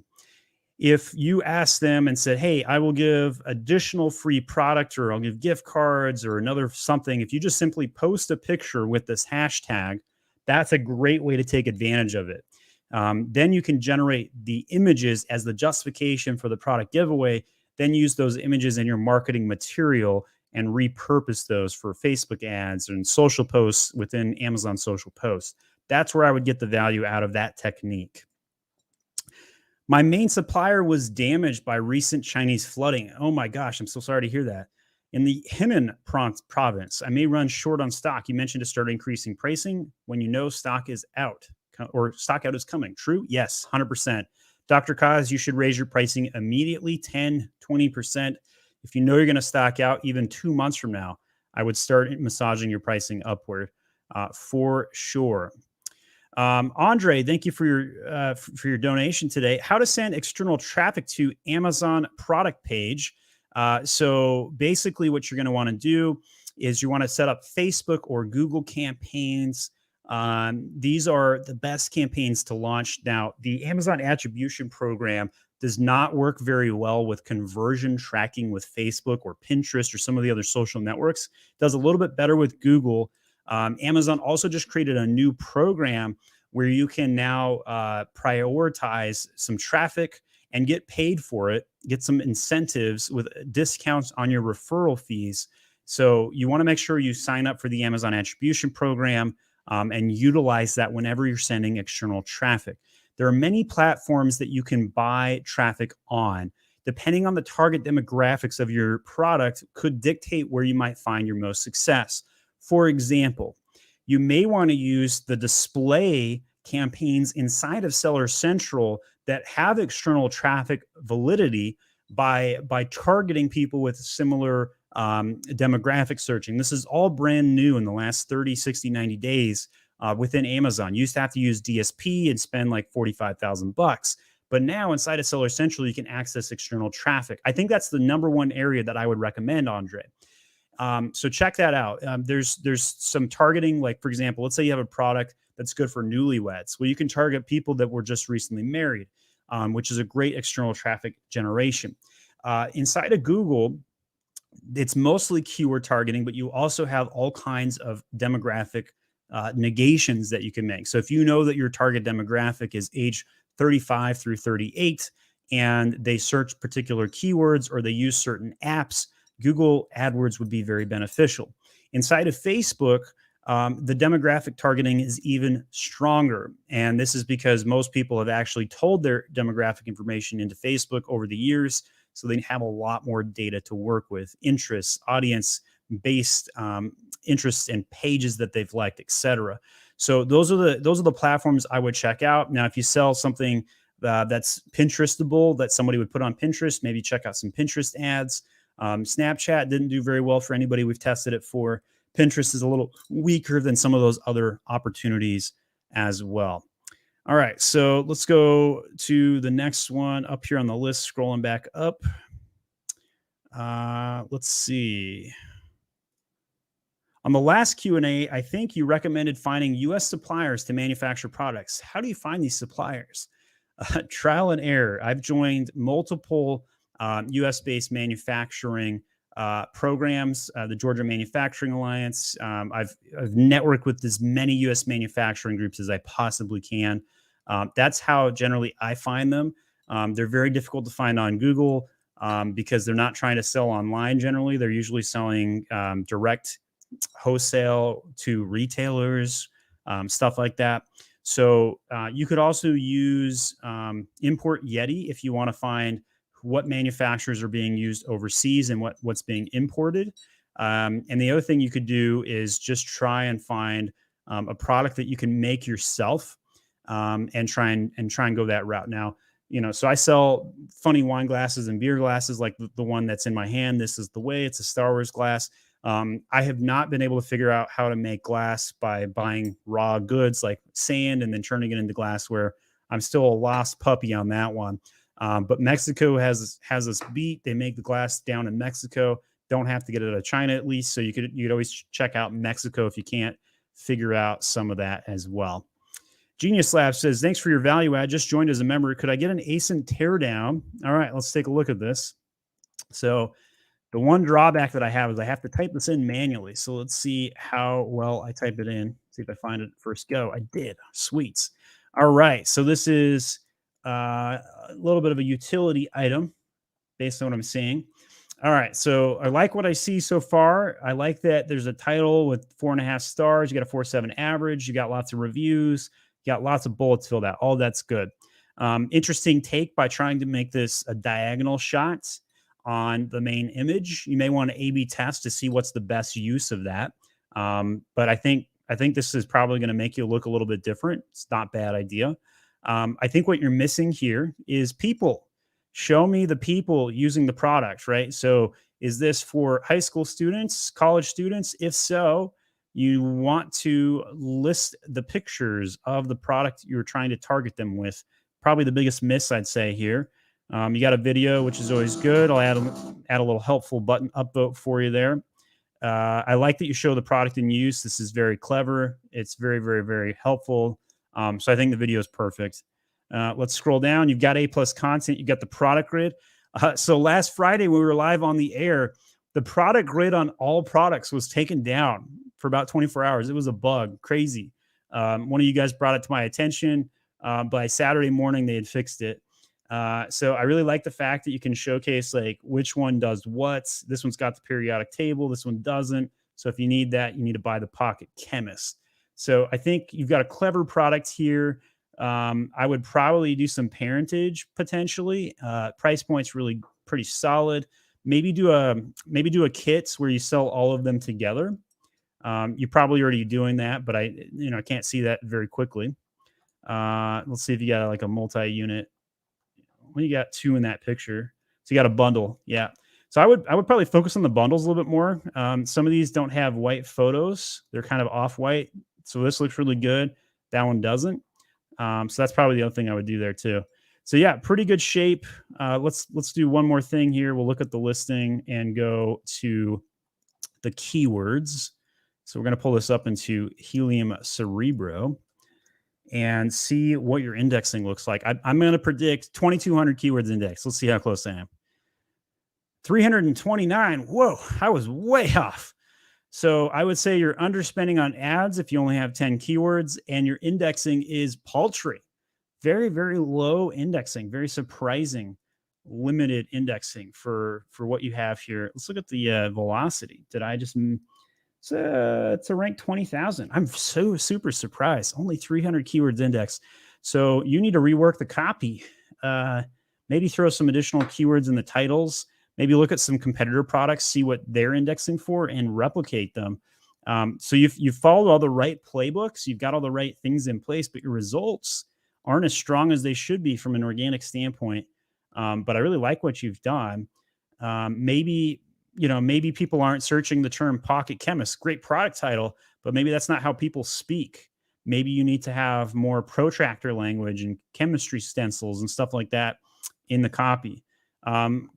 if you ask them and said, hey, I will give additional free product, or I'll give gift cards or another something, if you just simply post a picture with this hashtag, that's a great way to take advantage of it. Then you can generate the images as the justification for the product giveaway, then use those images in your marketing material and repurpose those for Facebook ads and social posts within Amazon social posts. That's where I would get the value out of that technique. My main supplier was damaged by recent Chinese flooding. Oh my gosh, I'm so sorry to hear that. In the Henan Province, I may run short on stock. You mentioned to start increasing pricing when you know stock is out, or stock out is coming. True? Yes, 100%. Dr. Kaz, you should raise your pricing immediately, 10, 20%. If you know you're going to stock out even 2 months from now, I would start massaging your pricing upward for sure. Andre, thank you for your donation today. How to send external traffic to Amazon product page. So basically what you're going to want to do is you want to set up Facebook or Google campaigns. These are the best campaigns to launch. Now, the Amazon attribution program does not work very well with conversion tracking with Facebook or Pinterest or some of the other social networks. It does a little bit better with Google. Amazon also just created a new program where you can now prioritize some traffic and get paid for it, get some incentives with discounts on your referral fees. So you want to make sure you sign up for the Amazon attribution program and utilize that whenever you're sending external traffic. There are many platforms that you can buy traffic on. Depending on the target demographics of your product could dictate where you might find your most success. For example, you may want to use the display campaigns inside of Seller Central that have external traffic validity by targeting people with similar demographic searching. This is all brand new in the last 30, 60, 90 days within Amazon. You used to have to use DSP and spend like $45,000. But now inside of Seller Central, you can access external traffic. I think that's the number one area that I would recommend, Andre. So check that out. There's some targeting, like for example, let's say you have a product that's good for newlyweds. Well, you can target people that were just recently married, which is a great external traffic generation. Inside of Google, it's mostly keyword targeting, but you also have all kinds of demographic negations that you can make. So if you know that your target demographic is age 35 through 38, and they search particular keywords or they use certain apps, Google AdWords would be very beneficial. Inside of Facebook, the demographic targeting is even stronger. And this is because most people have actually told their demographic information into Facebook over the years. So they have a lot more data to work with, interests, audience-based interests and pages that they've liked, etc. So those are the platforms I would check out. Now, if you sell something that's Pinterestable, that somebody would put on Pinterest, maybe check out some Pinterest ads. Snapchat didn't do very well for anybody we've tested it for. Pinterest is a little weaker than some of those other opportunities as well. All right, so let's go to the next one up here on the list, scrolling back up. Let's see. On the last Q&A, I think you recommended finding U.S. suppliers to manufacture products. How do you find these suppliers? Trial and error. I've joined multiple U.S.-based manufacturing programs, the Georgia Manufacturing Alliance. I've networked with as many U.S. manufacturing groups as I possibly can. That's how generally I find them. They're very difficult to find on Google because they're not trying to sell online generally. They're usually selling direct wholesale to retailers, stuff like that. So you could also use Import Yeti if you want to find what manufacturers are being used overseas and what's being imported. And the other thing you could do is just try and find a product that you can make yourself and try and go that route. Now, so I sell funny wine glasses and beer glasses, like the one that's in my hand. This is the way. It's a Star Wars glass. I have not been able to figure out how to make glass by buying raw goods like sand and then turning it into glassware. I'm still a lost puppy on that one. But Mexico has us beat. They make the glass down in Mexico. Don't have to get it out of China at least. So you'd always check out Mexico if you can't figure out some of that as well. Genius Lab says, thanks for your value add. Just joined as a member. Could I get an ASIN teardown? All right, let's take a look at this. So the one drawback that I have is I have to type this in manually. So let's see how well I type it in. See if I find it first go. I did. Sweets. All right. So this is a little bit of a utility item based on what I'm seeing. All right. So I like what I see so far. I like that there's a title with 4.5 stars. You got a 4.7 average. You got lots of reviews. You got lots of bullets filled out. All that's good. Interesting take by trying to make this a diagonal shot on the main image. You may want to A/B test to see what's the best use of that. But I think this is probably going to make you look a little bit different. It's not a bad idea. I think what you're missing here is people. Show me the people using the product, right? So is this for high school students, college students? If so, you want to list the pictures of the product you're trying to target them with. Probably the biggest miss, I'd say, here. You got a video, which is always good. I'll add a little helpful button upvote for you there. I like that you show the product in use. This is very clever. It's very, very, very helpful. So I think the video is perfect. Let's scroll down. You've got A+ content. You got the product grid. So last Friday, when we were live on the air, the product grid on all products was taken down for about 24 hours. It was a bug. Crazy. One of you guys brought it to my attention. By Saturday morning, they had fixed it. So I really like the fact that you can showcase like which one does what. This one's got the periodic table. This one doesn't. So if you need that, you need to buy the Pocket Chemist. So I think you've got a clever product here. I would probably do some parentage potentially. Price point's really pretty solid. Maybe do a kits where you sell all of them together. You're probably already doing that, but I can't see that very quickly. Let's see if you got like a multi-unit. Well, you got two in that picture. So you got a bundle. Yeah. So I would probably focus on the bundles a little bit more. Some of these don't have white photos. They're kind of off-white. So this looks really good. That one doesn't. So that's probably the other thing I would do there too. So yeah, pretty good shape. Let's do one more thing here. We'll look at the listing and go to the keywords. So we're going to pull this up into Helium Cerebro and see what your indexing looks like. I'm going to predict 2,200 keywords index. Let's see how close I am. 329. Whoa, I was way off. So I would say you're underspending on ads if you only have 10 keywords, and your indexing is paltry. Very, very low indexing, very surprising, limited indexing for what you have here. Let's look at the velocity. Did I just... It's a rank 20,000. I'm so super surprised. Only 300 keywords index. So you need to rework the copy. Maybe throw some additional keywords in the titles. Maybe look at some competitor products, see what they're indexing for, and replicate them. So you've followed all the right playbooks. You've got all the right things in place, but your results aren't as strong as they should be from an organic standpoint. But I really like what you've done. Maybe people aren't searching the term pocket chemist. Great product title, but maybe that's not how people speak. Maybe you need to have more protractor language and chemistry stencils and stuff like that in the copy.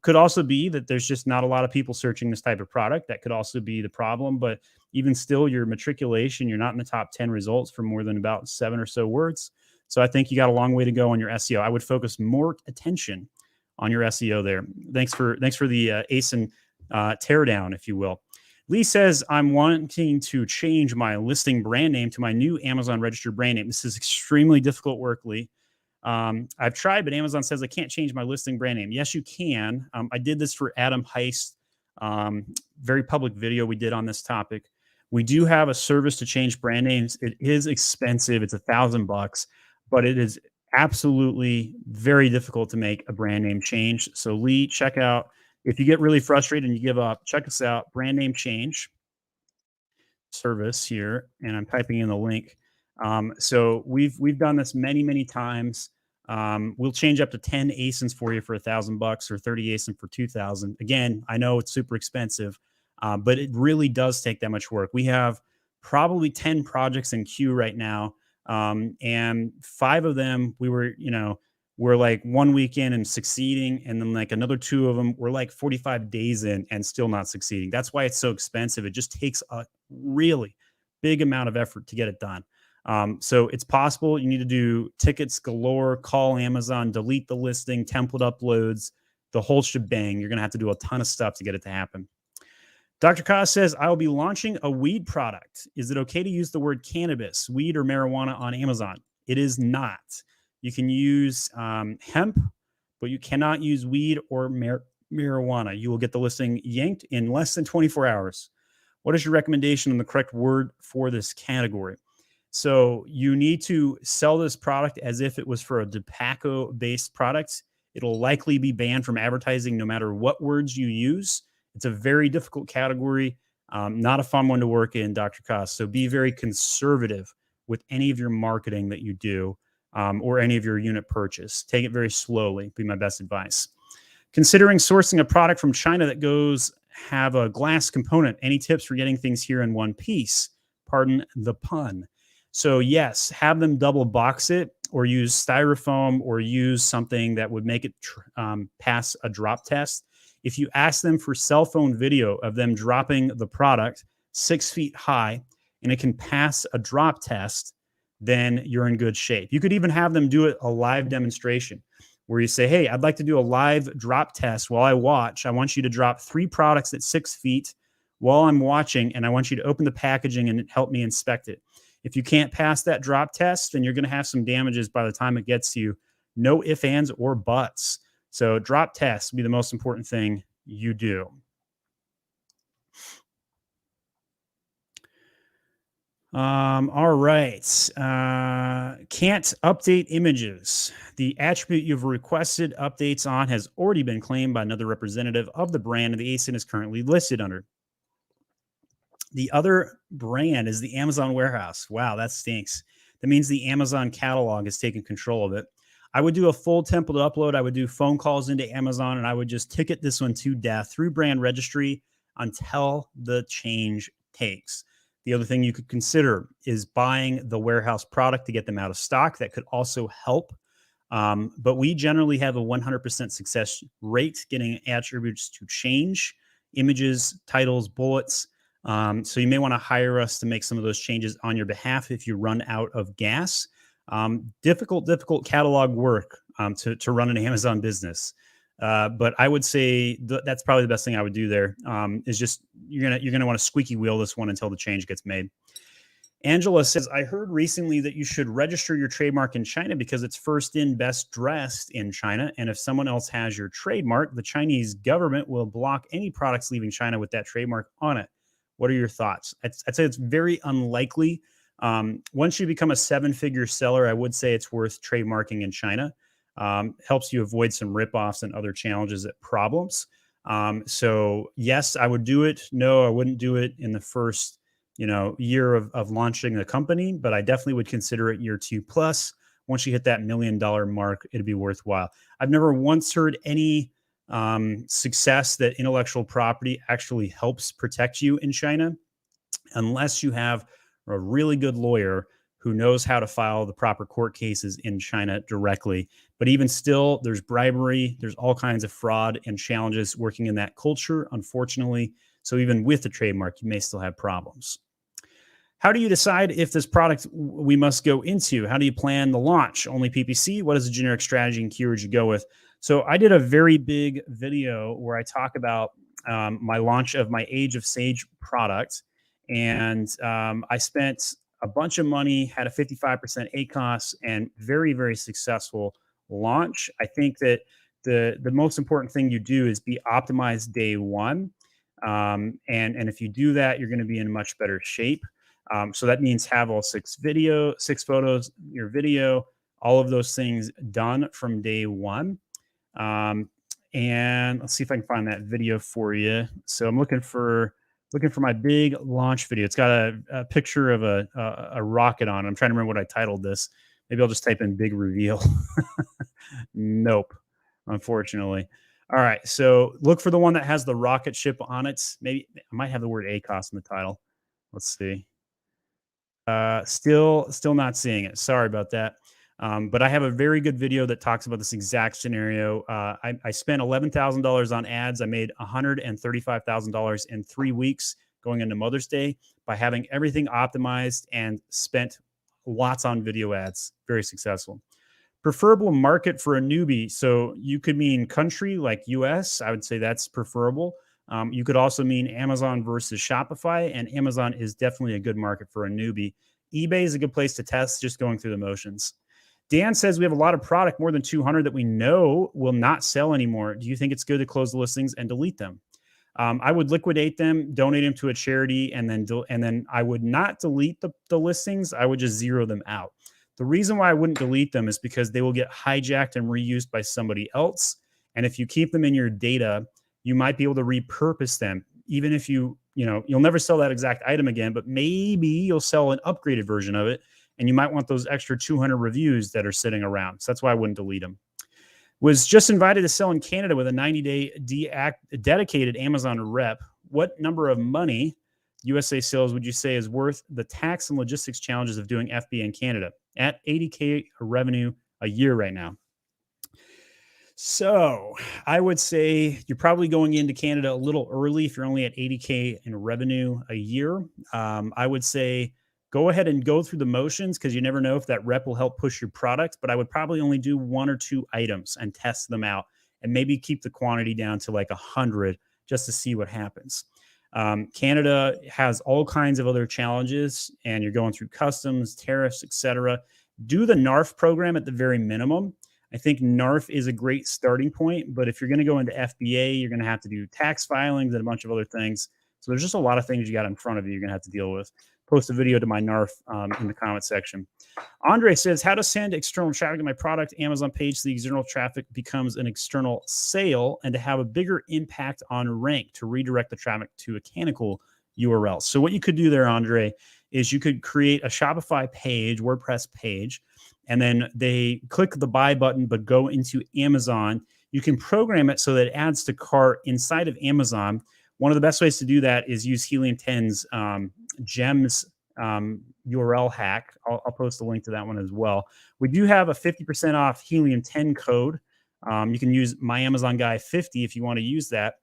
Could also be that there's just not a lot of people searching this type of product. That could also be the problem. But even still, your matriculation, you're not in the top 10 results for more than about 7 or so words. So I think you got a long way to go on your SEO. I would focus more attention on your SEO there. Thanks for the ASIN teardown, if you will. Lee says, I'm wanting to change my listing brand name to my new Amazon registered brand name. This is extremely difficult work, Lee. I've tried, but Amazon says I can't change my listing brand name. Yes, you can. I did this for Adam Heist, very public video we did on this topic. We do have a service to change brand names. It is expensive. It's $1,000, but it is absolutely very difficult to make a brand name change. So Lee, check out, if you get really frustrated and you give up, check us out, brand name change service here. And I'm typing in the link. So we've done this many times. We'll change up to 10 ASINs for you for $1,000 or 30 ASIN for 2,000. Again, I know it's super expensive, but it really does take that much work. We have probably 10 projects in queue right now. And 5 of them we're like 1 week in and succeeding. And then like another 2 of them, we're like 45 days in and still not succeeding. That's why it's so expensive. It just takes a really big amount of effort to get it done. So it's possible. You need to do tickets galore, call Amazon, delete the listing, template uploads, the whole shebang. You're going to have to do a ton of stuff to get it to happen. Dr. Kaz says, I will be launching a weed product. Is it okay to use the word cannabis, weed, or marijuana on Amazon? It is not. You can use hemp, but you cannot use weed or marijuana. You will get the listing yanked in less than 24 hours. What is your recommendation on the correct word for this category? So you need to sell this product as if it was for a tobacco-based product. It'll likely be banned from advertising no matter what words you use. It's a very difficult category, not a fun one to work in, Dr. Koss. So be very conservative with any of your marketing that you do or any of your unit purchase. Take it very slowly, be my best advice. Considering sourcing a product from China that have a glass component, any tips for getting things here in one piece? Pardon the pun. So yes, have them double box it or use styrofoam or use something that would make it pass a drop test. If you ask them for cell phone video of them dropping the product 6 feet high and it can pass a drop test, then you're in good shape. You could even have them do a live demonstration where you say, hey, I'd like to do a live drop test while I watch. I want you to drop 3 products at 6 feet while I'm watching, and I want you to open the packaging and help me inspect it. If you can't pass that drop test, then you're going to have some damages by the time it gets to you. No ifs, ands, or buts. So drop tests will be the most important thing you do. All right. Can't update images. The attribute you've requested updates on has already been claimed by another representative of the brand, and the ASIN is currently listed under. The other brand is the Amazon warehouse. Wow, that stinks. That means the Amazon catalog is taking control of it. I would do a full template upload. I would do phone calls into Amazon, and I would just ticket this one to death through brand registry until the change takes. The other thing you could consider is buying the warehouse product to get them out of stock. That could also help. But we generally have a 100% success rate getting attributes to change, images, titles, bullets. So you may want to hire us to make some of those changes on your behalf if you run out of gas. Difficult catalog work to run an Amazon business. But I would say that's probably the best thing I would do there. Is just you're gonna want to squeaky wheel this one until the change gets made. Angela says, I heard recently that you should register your trademark in China because it's first in, best dressed in China. And if someone else has your trademark, the Chinese government will block any products leaving China with that trademark on it. What are your thoughts? I'd say it's very unlikely. Once you become a 7-figure seller, I would say it's worth trademarking in China. Helps you avoid some ripoffs and other challenges and problems. So yes, I would do it. No, I wouldn't do it in the first year of launching the company, but I definitely would consider it year 2 plus. Once you hit that $1 million mark, it'd be worthwhile. I've never once heard any success that intellectual property actually helps protect you in China, unless you have a really good lawyer who knows how to file the proper court cases in China directly. But even still, there's bribery, there's all kinds of fraud and challenges working in that culture, unfortunately. So even with the trademark, you may still have problems. How do you decide if this product we must go into? How do you plan the launch? Only PPC? What is the generic strategy and keywords you go with? So I did a very big video where I talk about my launch of my Age of Sage product. And I spent a bunch of money, had a 55% ACOS, and very, very successful launch. I think that the most important thing you do is be optimized day one. And if you do that, you're going to be in much better shape. So that means have all 6 photos, your video, all of those things done from day one. And let's see if I can find that video for you. So I'm looking for my big launch video. It's got a picture of a rocket on it. I'm trying to remember what I titled this. Maybe I'll just type in big reveal. Nope, unfortunately. All right, so look for the one that has the rocket ship on it. Maybe I might have the word ACOS in the title. Let's see. Still not seeing it. Sorry about that. But I have a very good video that talks about this exact scenario. I spent $11,000 on ads. I made $135,000 in 3 weeks going into Mother's Day by having everything optimized and spent lots on video ads. Very successful. Preferable market for a newbie. So you could mean country like US. I would say that's preferable. You could also mean Amazon versus Shopify, and Amazon is definitely a good market for a newbie. eBay is a good place to test, just going through the motions. Dan says we have a lot of product, more than 200 that we know will not sell anymore. Do you think it's good to close the listings and delete them? I would liquidate them, donate them to a charity, and then I would not delete the listings. I would just zero them out. The reason why I wouldn't delete them is because they will get hijacked and reused by somebody else. And if you keep them in your data, you might be able to repurpose them. Even if you'll never sell that exact item again, but maybe you'll sell an upgraded version of it. And you might want those extra 200 reviews that are sitting around. So that's why I wouldn't delete them. Was just invited to sell in Canada with a 90-day dedicated Amazon rep. What number of money USA sales would you say is worth the tax and logistics challenges of doing FBA in Canada? At $80K revenue a year right now. So I would say you're probably going into Canada a little early if you're only at $80K in revenue a year. I would say go ahead and go through the motions because you never know if that rep will help push your product. But I would probably only do 1 or 2 items and test them out and maybe keep the quantity down to like 100 just to see what happens. Canada has all kinds of other challenges and you're going through customs, tariffs, etc. Do the NARF program at the very minimum. I think NARF is a great starting point, but if you're going to go into FBA, you're going to have to do tax filings and a bunch of other things. So there's just a lot of things you got in front of you you're going to have to deal with. Post a video to my NARF in the comment section. Andre says, how to send external traffic to my product Amazon page so the external traffic becomes an external sale and to have a bigger impact on rank to redirect the traffic to a canonical URL. So what you could do there, Andre, is you could create a Shopify page, WordPress page, and then they click the buy button, but go into Amazon. You can program it so that it adds to cart inside of Amazon. One of the best ways to do that is use Helium 10's gems URL hack. I'll post a link to that one as well. We do have a 50% off Helium 10 code. You can use my Amazon Guy 50 if you want to use that.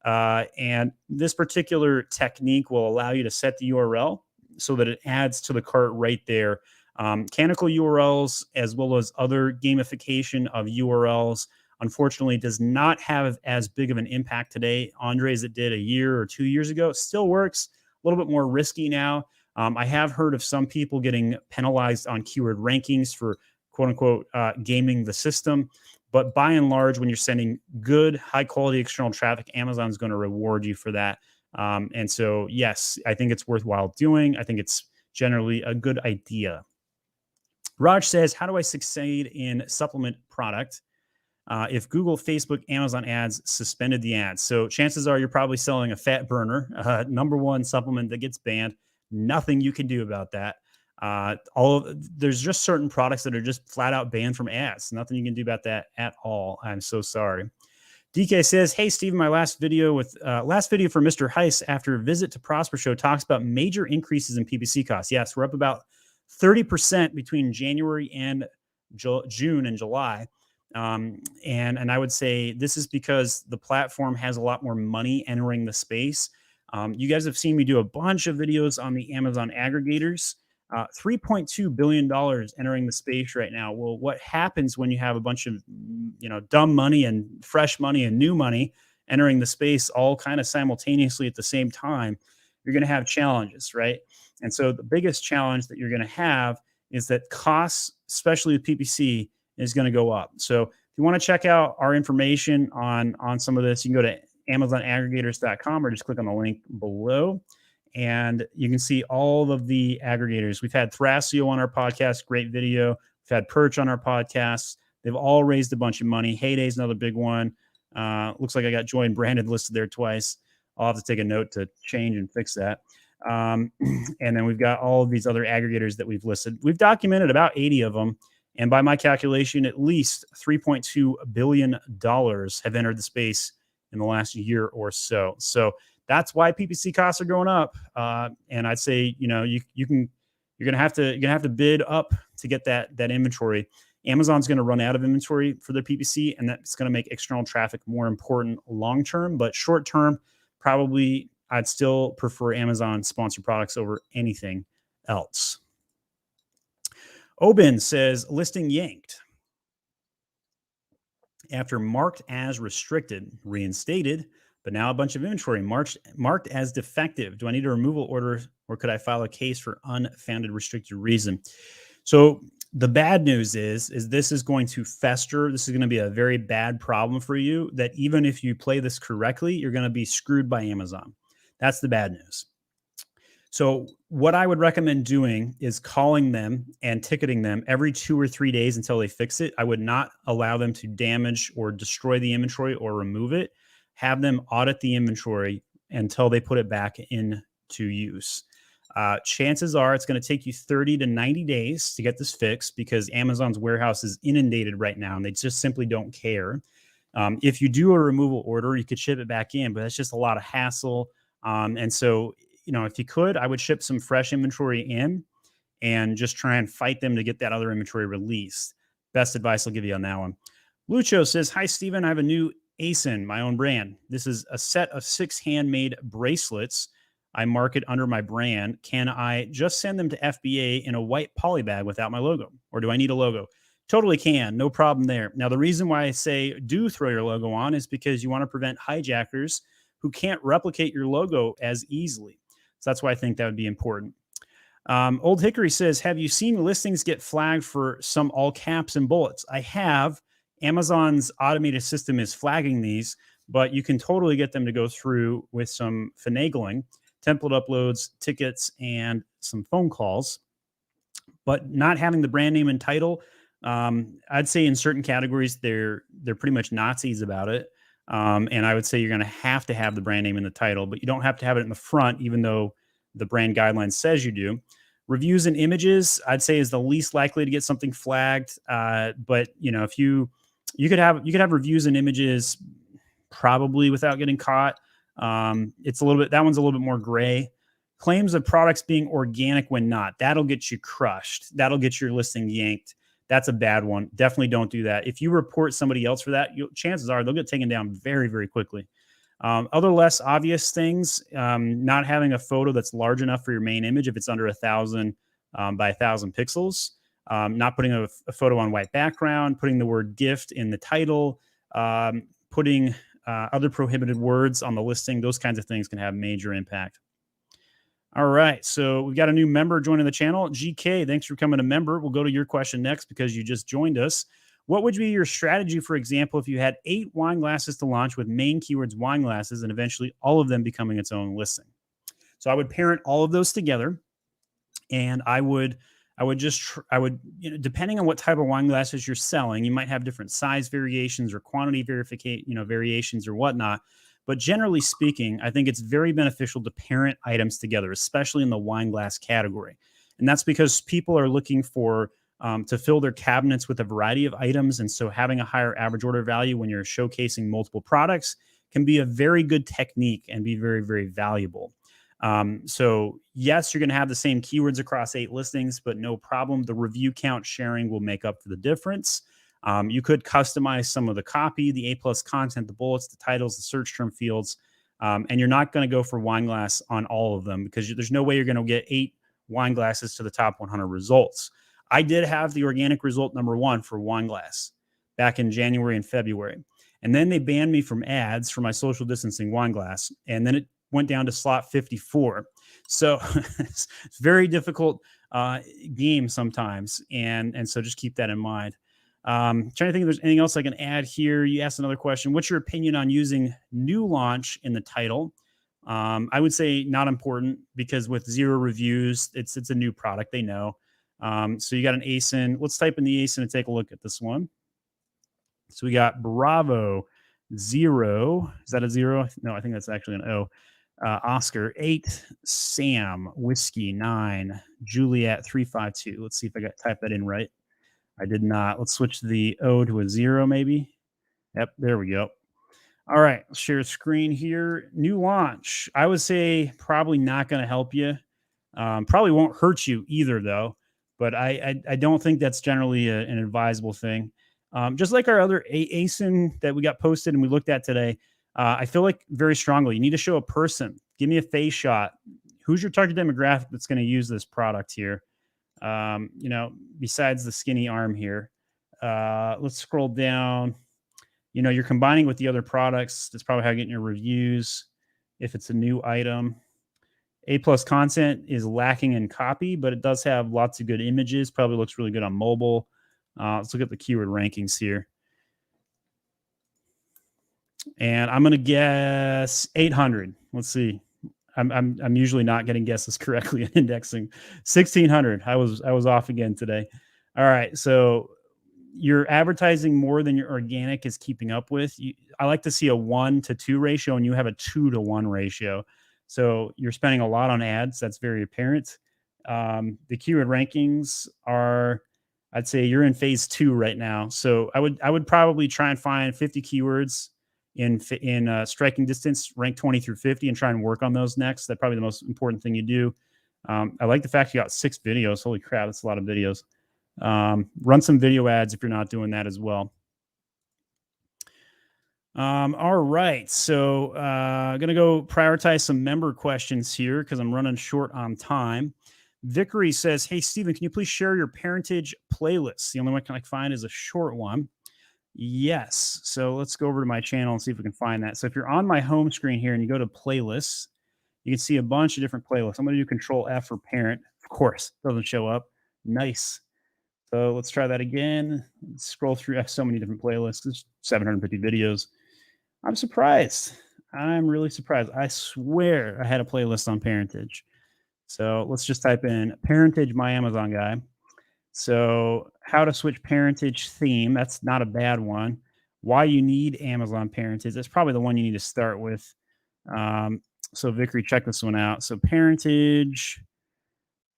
And this particular technique will allow you to set the URL so that it adds to the cart right there. Canonical URLs, as well as other gamification of URLs, unfortunately does not have as big of an impact today, Andre, as it did a year or 2 years ago. It still works, a little bit more risky now. I have heard of some people getting penalized on keyword rankings for quote unquote gaming the system. But by and large, when you're sending good, high quality external traffic, Amazon's going to reward you for that. And so, yes, I think it's worthwhile doing. I think it's generally a good idea. Raj says, how do I succeed in supplement product if Google, Facebook, Amazon ads suspended the ads? So chances are you're probably selling a fat burner, #1 supplement that gets banned. Nothing you can do about that. There's just certain products that are just flat out banned from ads. Nothing you can do about that at all. I'm so sorry. DK says, hey, Steven, my last video for Mr. Heiss after a visit to Prosper Show talks about major increases in PPC costs. Yes, we're up about 30% between January and June and July. And I would say this is because the platform has a lot more money entering the space. You guys have seen me do a bunch of videos on the Amazon aggregators. $3.2 billion entering the space right now. Well, what happens when you have a bunch of, dumb money and fresh money and new money entering the space all kind of simultaneously at the same time? You're going to have challenges, right? And so the biggest challenge that you're going to have is that costs, especially with PPC, is going to go up. So if you want to check out our information on some of this, you can go to AmazonAggregators.com or just click on the link below. And you can see all of the aggregators. We've had Thrasio on our podcast, great video. We've had Perch on our podcast. They've all raised a bunch of money. Heyday's another big one. Looks like I got Joy and Brandon listed there twice. I'll have to take a note to change and fix that. And then we've got all of these other aggregators that we've listed. We've documented about 80 of them. And by my calculation, at least $3.2 billion have entered the space in the last year or so. So that's why PPC costs are going up. And I'd say, you're going to have to bid up to get that inventory. Amazon's going to run out of inventory for their PPC, and that's going to make external traffic more important long-term, but short-term, probably I'd still prefer Amazon sponsored products over anything else. Obin says, listing yanked. After marked as restricted, reinstated, but now a bunch of inventory marked as defective. Do I need a removal order, or could I file a case for unfounded restricted reason? So the bad news is this is going to fester. This is going to be a very bad problem for you, that even if you play this correctly, you're going to be screwed by Amazon. That's the bad news. So what I would recommend doing is calling them and ticketing them every 2 or 3 days until they fix it. I would not allow them to damage or destroy the inventory or remove it. Have them audit the inventory until they put it back into use. Chances are it's going to take you 30 to 90 days to get this fixed, because Amazon's warehouse is inundated right now and they just simply don't care. If you do a removal order, you could ship it back in, but that's just a lot of hassle. And so, if you could, I would ship some fresh inventory in and just try and fight them to get that other inventory released. Best advice I'll give you on that one. Lucho says, hi, Steven. I have a new ASIN, my own brand. This is a set of 6 handmade bracelets. I market under my brand. Can I just send them to FBA in a white poly bag without my logo? Or do I need a logo? Totally can. No problem there. Now, the reason why I say do throw your logo on is because you want to prevent hijackers who can't replicate your logo as easily. So that's why I think that would be important. Old Hickory says, have you seen listings get flagged for some all caps and bullets? I have. Amazon's automated system is flagging these, but you can totally get them to go through with some finagling, template uploads, tickets, and some phone calls. But not having the brand name and title, I'd say in certain categories, they're pretty much Nazis about it. And I would say you're going to have the brand name in the title, but you don't have to have it in the front, even though the brand guideline says you do. Reviews and images, I'd say, is the least likely to get something flagged. But if you could have reviews and images probably without getting caught. That one's a little bit more gray. claims of products being organic when not. That'll get you crushed. That'll get your listing yanked. That's a bad one. Definitely don't do that. If you report somebody else for that, chances are they'll get taken down very, very quickly. Other less obvious things, not having a photo that's large enough for your main image if it's under 1,000 by 1,000 pixels, not putting a photo on white background, putting the word gift in the title, putting other prohibited words on the listing. Those kinds of things can have major impact. All right, so we've got a new member joining the channel. GK, thanks for becoming a member. We'll go to your question next because you just joined us. What would be your strategy, for example, if you had 8 wine glasses to launch with main keywords wine glasses and eventually all of them becoming its own listing? So I would parent all of those together, and I would, depending on what type of wine glasses you're selling, you might have different size variations or quantity variations or whatnot. But generally speaking, I think it's very beneficial to parent items together, especially in the wine glass category. And that's because people are looking for to fill their cabinets with a variety of items. And so having a higher average order value when you're showcasing multiple products can be a very good technique and be very, very valuable. So yes, you're going to have the same keywords across 8 listings, but no problem. The review count sharing will make up for the difference. You could customize some of the copy, the A+ content, the bullets, the titles, the search term fields, and you're not going to go for wine glass on all of them because there's no way you're going to get 8 wine glasses to the top 100 results. I did have the organic result #1 for wine glass back in January and February. And then they banned me from ads for my social distancing wine glass. And then it went down to slot 54. So it's very difficult game sometimes. And so just keep that in mind. Trying to think if there's anything else I can add here. You asked another question. What's your opinion on using new launch in the title? I would say not important because with 0 reviews, it's a new product. They know. So you got an ASIN. Let's type in the ASIN and take a look at this one. So we got Bravo 0. Is that a 0? No, I think that's actually an O. Oscar 8, Sam Whiskey 9, Juliet 352. Let's see if I got type that in right. I did not. Let's switch the O to a 0 maybe. Yep, there we go. All right, let's share a screen here. New launch. I would say probably not going to help you. Probably won't hurt you either, though. But I don't think that's generally an advisable thing. Just like our other ASIN that we got posted and we looked at today, I feel like very strongly you need to show a person. Give me a face shot. Who's your target demographic that's going to use this product here? Besides the skinny arm here. Let's scroll down. You're combining with the other products. That's probably how you're getting your reviews. If it's a new item, A+ content is lacking in copy, but it does have lots of good images. Probably looks really good on mobile. Let's look at the keyword rankings here. And I'm going to guess 800. Let's see. I'm usually not getting guesses correctly in indexing. 1,600. I was off again today. All right. So you're advertising more than your organic is keeping up with. I like to see a 1-to-2 ratio, and you have a 2-to-1 ratio. So you're spending a lot on ads. That's very apparent. The keyword rankings are, I'd say you're in phase 2 right now. So I would probably try and find 50 keywords in striking distance, rank 20 through 50, and try and work on those next. That's probably the most important thing you do. I like the fact you got 6 videos. Holy crap, that's a lot of videos. Run some video ads if you're not doing that as well. All right, so I'm going to go prioritize some member questions here because I'm running short on time. Vickery says, hey, Stephen, can you please share your parentage playlist? The only one I can find is a short one. Yes. So let's go over to my channel and see if we can find that. So if you're on my home screen here and you go to playlists, you can see a bunch of different playlists. I'm going to do Control F for parent. Of course, doesn't show up. Nice. So let's try that again. Let's scroll through. I have so many different playlists. There's 750 videos. I'm surprised. I'm really surprised. I swear I had a playlist on parentage. So let's just type in parentage, my Amazon guy. So how to switch parentage theme. That's not a bad one. Why you need Amazon parentage. That's probably the one you need to start with. So Vickery, check this one out. So parentage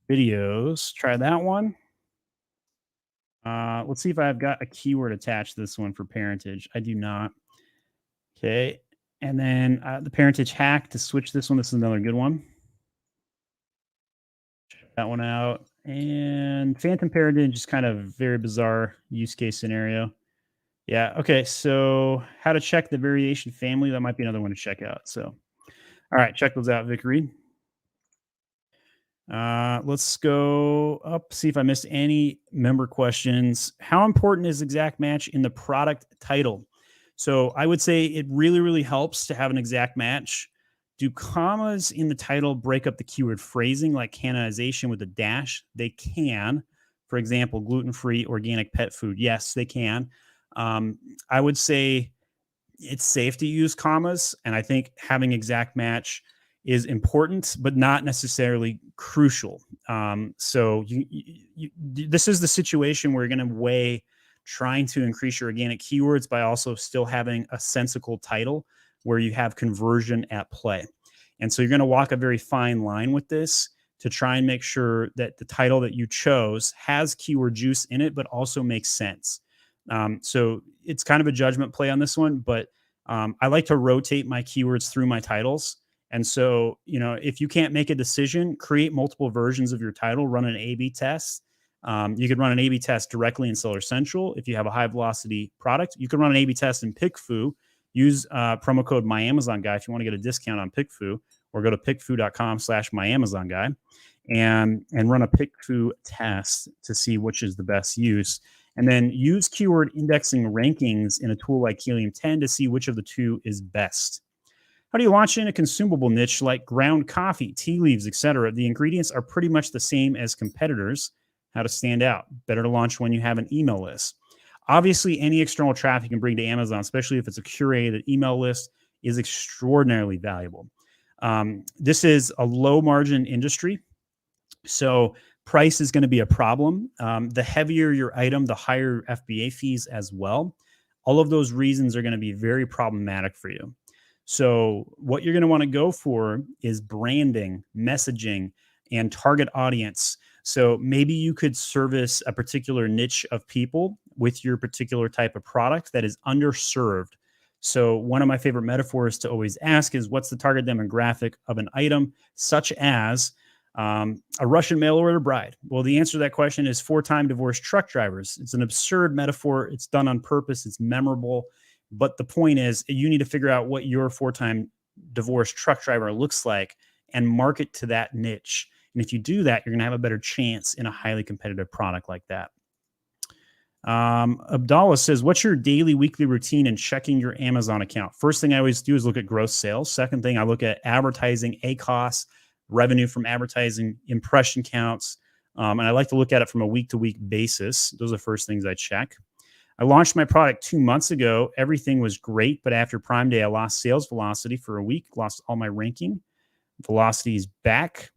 videos, try that one. Let's see if I've got a keyword attached to this one for parentage. I do not. Okay. And then the parentage hack to switch this one. This is another good one. that one out. And phantom paradigm, just kind of very bizarre use case scenario. Yeah. Okay. So how to check the variation family. That might be another one to check out. So, all right, check those out, Vic Reed. Let's go up, see if I missed any member questions. How important is exact match in the product title? So I would say it really, really helps to have an exact match. Do commas in the title break up the keyword phrasing like canonization with a dash? They can. For example, gluten-free organic pet food. Yes, they can. I would say it's safe to use commas, and I think having exact match is important, but not necessarily crucial. So this is the situation where you're going to weigh trying to increase your organic keywords by also still having a sensical title where you have conversion at play. And so you're going to walk a very fine line with this to try and make sure that the title that you chose has keyword juice in it, but also makes sense. So it's kind of a judgment play on this one, but I like to rotate my keywords through my titles. And so, if you can't make a decision, create multiple versions of your title, run an A/B test. You could run an A/B test directly in Seller Central. If you have a high velocity product, you can run an A/B test in PickFu. Use promo code MyAmazonGuy if you want to get a discount on PickFu, or go to pickfu.com/MyAmazonGuy and run a PickFu test to see which is the best use. And then use keyword indexing rankings in a tool like Helium 10 to see which of the two is best. How do you launch in a consumable niche like ground coffee, tea leaves, etc.? The ingredients are pretty much the same as competitors. How to stand out? Better to launch when you have an email list. Obviously, any external traffic you can bring to Amazon, especially if it's a curated email list, is extraordinarily valuable. This is a low margin industry, so price is going to be a problem. The heavier your item, the higher FBA fees as well. All of those reasons are going to be very problematic for you. So what you're going to want to go for is branding, messaging, and target audience. So maybe you could service a particular niche of people with your particular type of product that is underserved. So one of my favorite metaphors to always ask is, what's the target demographic of an item, such as a Russian mail order bride? Well, the answer to that question is 4-time divorced truck drivers. It's an absurd metaphor. It's done on purpose. It's memorable. But the point is, you need to figure out what your 4-time divorced truck driver looks like and market to that niche. And if you do that, you're going to have a better chance in a highly competitive product like that. Abdallah says, what's your daily, weekly routine in checking your Amazon account? First thing I always do is look at gross sales. Second thing, I look at advertising, ACoS, revenue from advertising, impression counts. And I like to look at it from a week-to-week basis. Those are the first things I check. I launched my product 2 months ago. Everything was great, but after Prime Day, I lost sales velocity for a week, lost all my ranking. Velocity is back.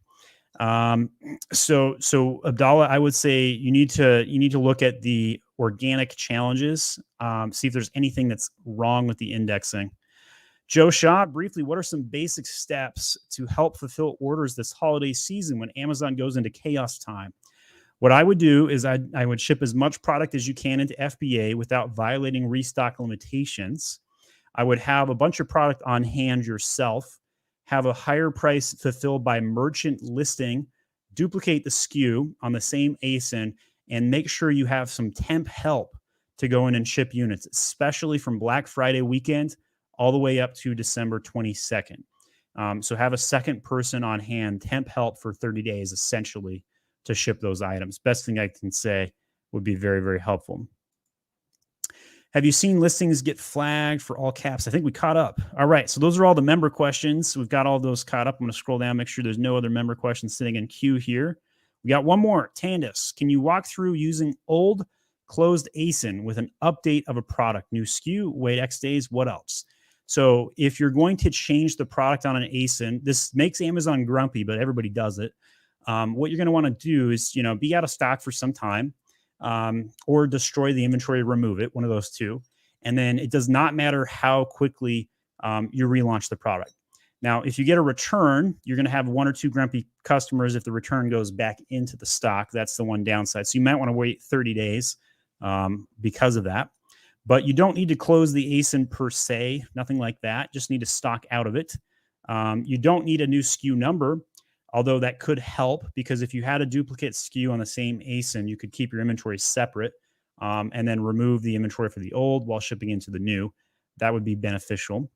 So Abdallah, I would say you need to look at the organic challenges, see if there's anything that's wrong with the indexing. Joe Shaw, briefly, what are some basic steps to help fulfill orders this holiday season when Amazon goes into chaos time? What I would do is I would ship as much product as you can into FBA without violating restock limitations. I would have a bunch of product on hand yourself, have a higher price fulfilled by merchant listing, duplicate the SKU on the same ASIN, and make sure you have some temp help to go in and ship units, especially from Black Friday weekend all the way up to December 22nd. So have a second person on hand, temp help for 30 days, essentially, to ship those items. Best thing I can say would be very, very helpful. Have you seen listings get flagged for all caps? I think we caught up. All right, so those are all the member questions. We've got all those caught up. I'm going to scroll down, make sure there's no other member questions sitting in queue here. We got one more. Tandis, can you walk through using old closed ASIN with an update of a product? New SKU, wait X days, what else? So if you're going to change the product on an ASIN, this makes Amazon grumpy, but everybody does it. What you're going to want to do is, be out of stock for some time, or destroy the inventory, remove it, one of those two. And then it does not matter how quickly you relaunch the product. Now, if you get a return, you're going to have 1 or 2 grumpy customers if the return goes back into the stock. That's the one downside. So you might want to wait 30 days because of that. But you don't need to close the ASIN per se, nothing like that. Just need to stock out of it. You don't need a new SKU number. although that could help because if you had a duplicate SKU on the same ASIN, you could keep your inventory separate and then remove the inventory for the old while shipping into the new. That would be beneficial.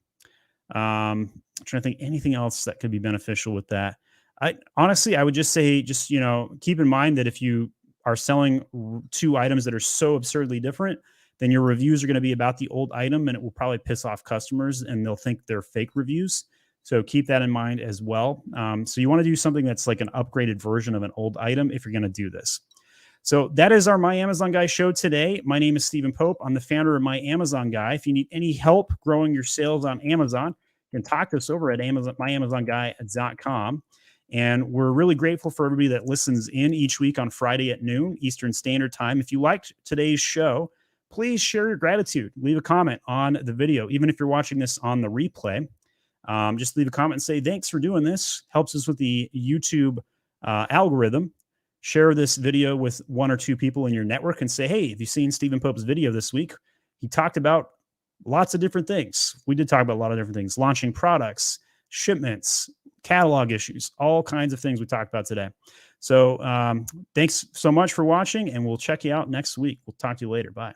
I'm trying to think anything else that could be beneficial with that. I would just say, keep in mind that if you are selling two items that are so absurdly different, then your reviews are going to be about the old item and it will probably piss off customers and they'll think they're fake reviews. So keep that in mind as well. So you want to do something that's like an upgraded version of an old item if you're going to do this. So that is our My Amazon Guy show today. My name is Stephen Pope. I'm the founder of My Amazon Guy. If you need any help growing your sales on Amazon, you can talk to us over at myamazonguy.com. And we're really grateful for everybody that listens in each week on Friday at noon Eastern Standard Time. If you liked today's show, please share your gratitude. Leave a comment on the video, even if you're watching this on the replay. Just leave a comment and say, thanks for doing this. Helps us with the YouTube algorithm. Share this video with one or two people in your network and say, hey, have you seen Stephen Pope's video this week? He talked about lots of different things. We did talk about a lot of different things, launching products, shipments, catalog issues, all kinds of things we talked about today. So thanks so much for watching, and we'll check you out next week. We'll talk to you later. Bye.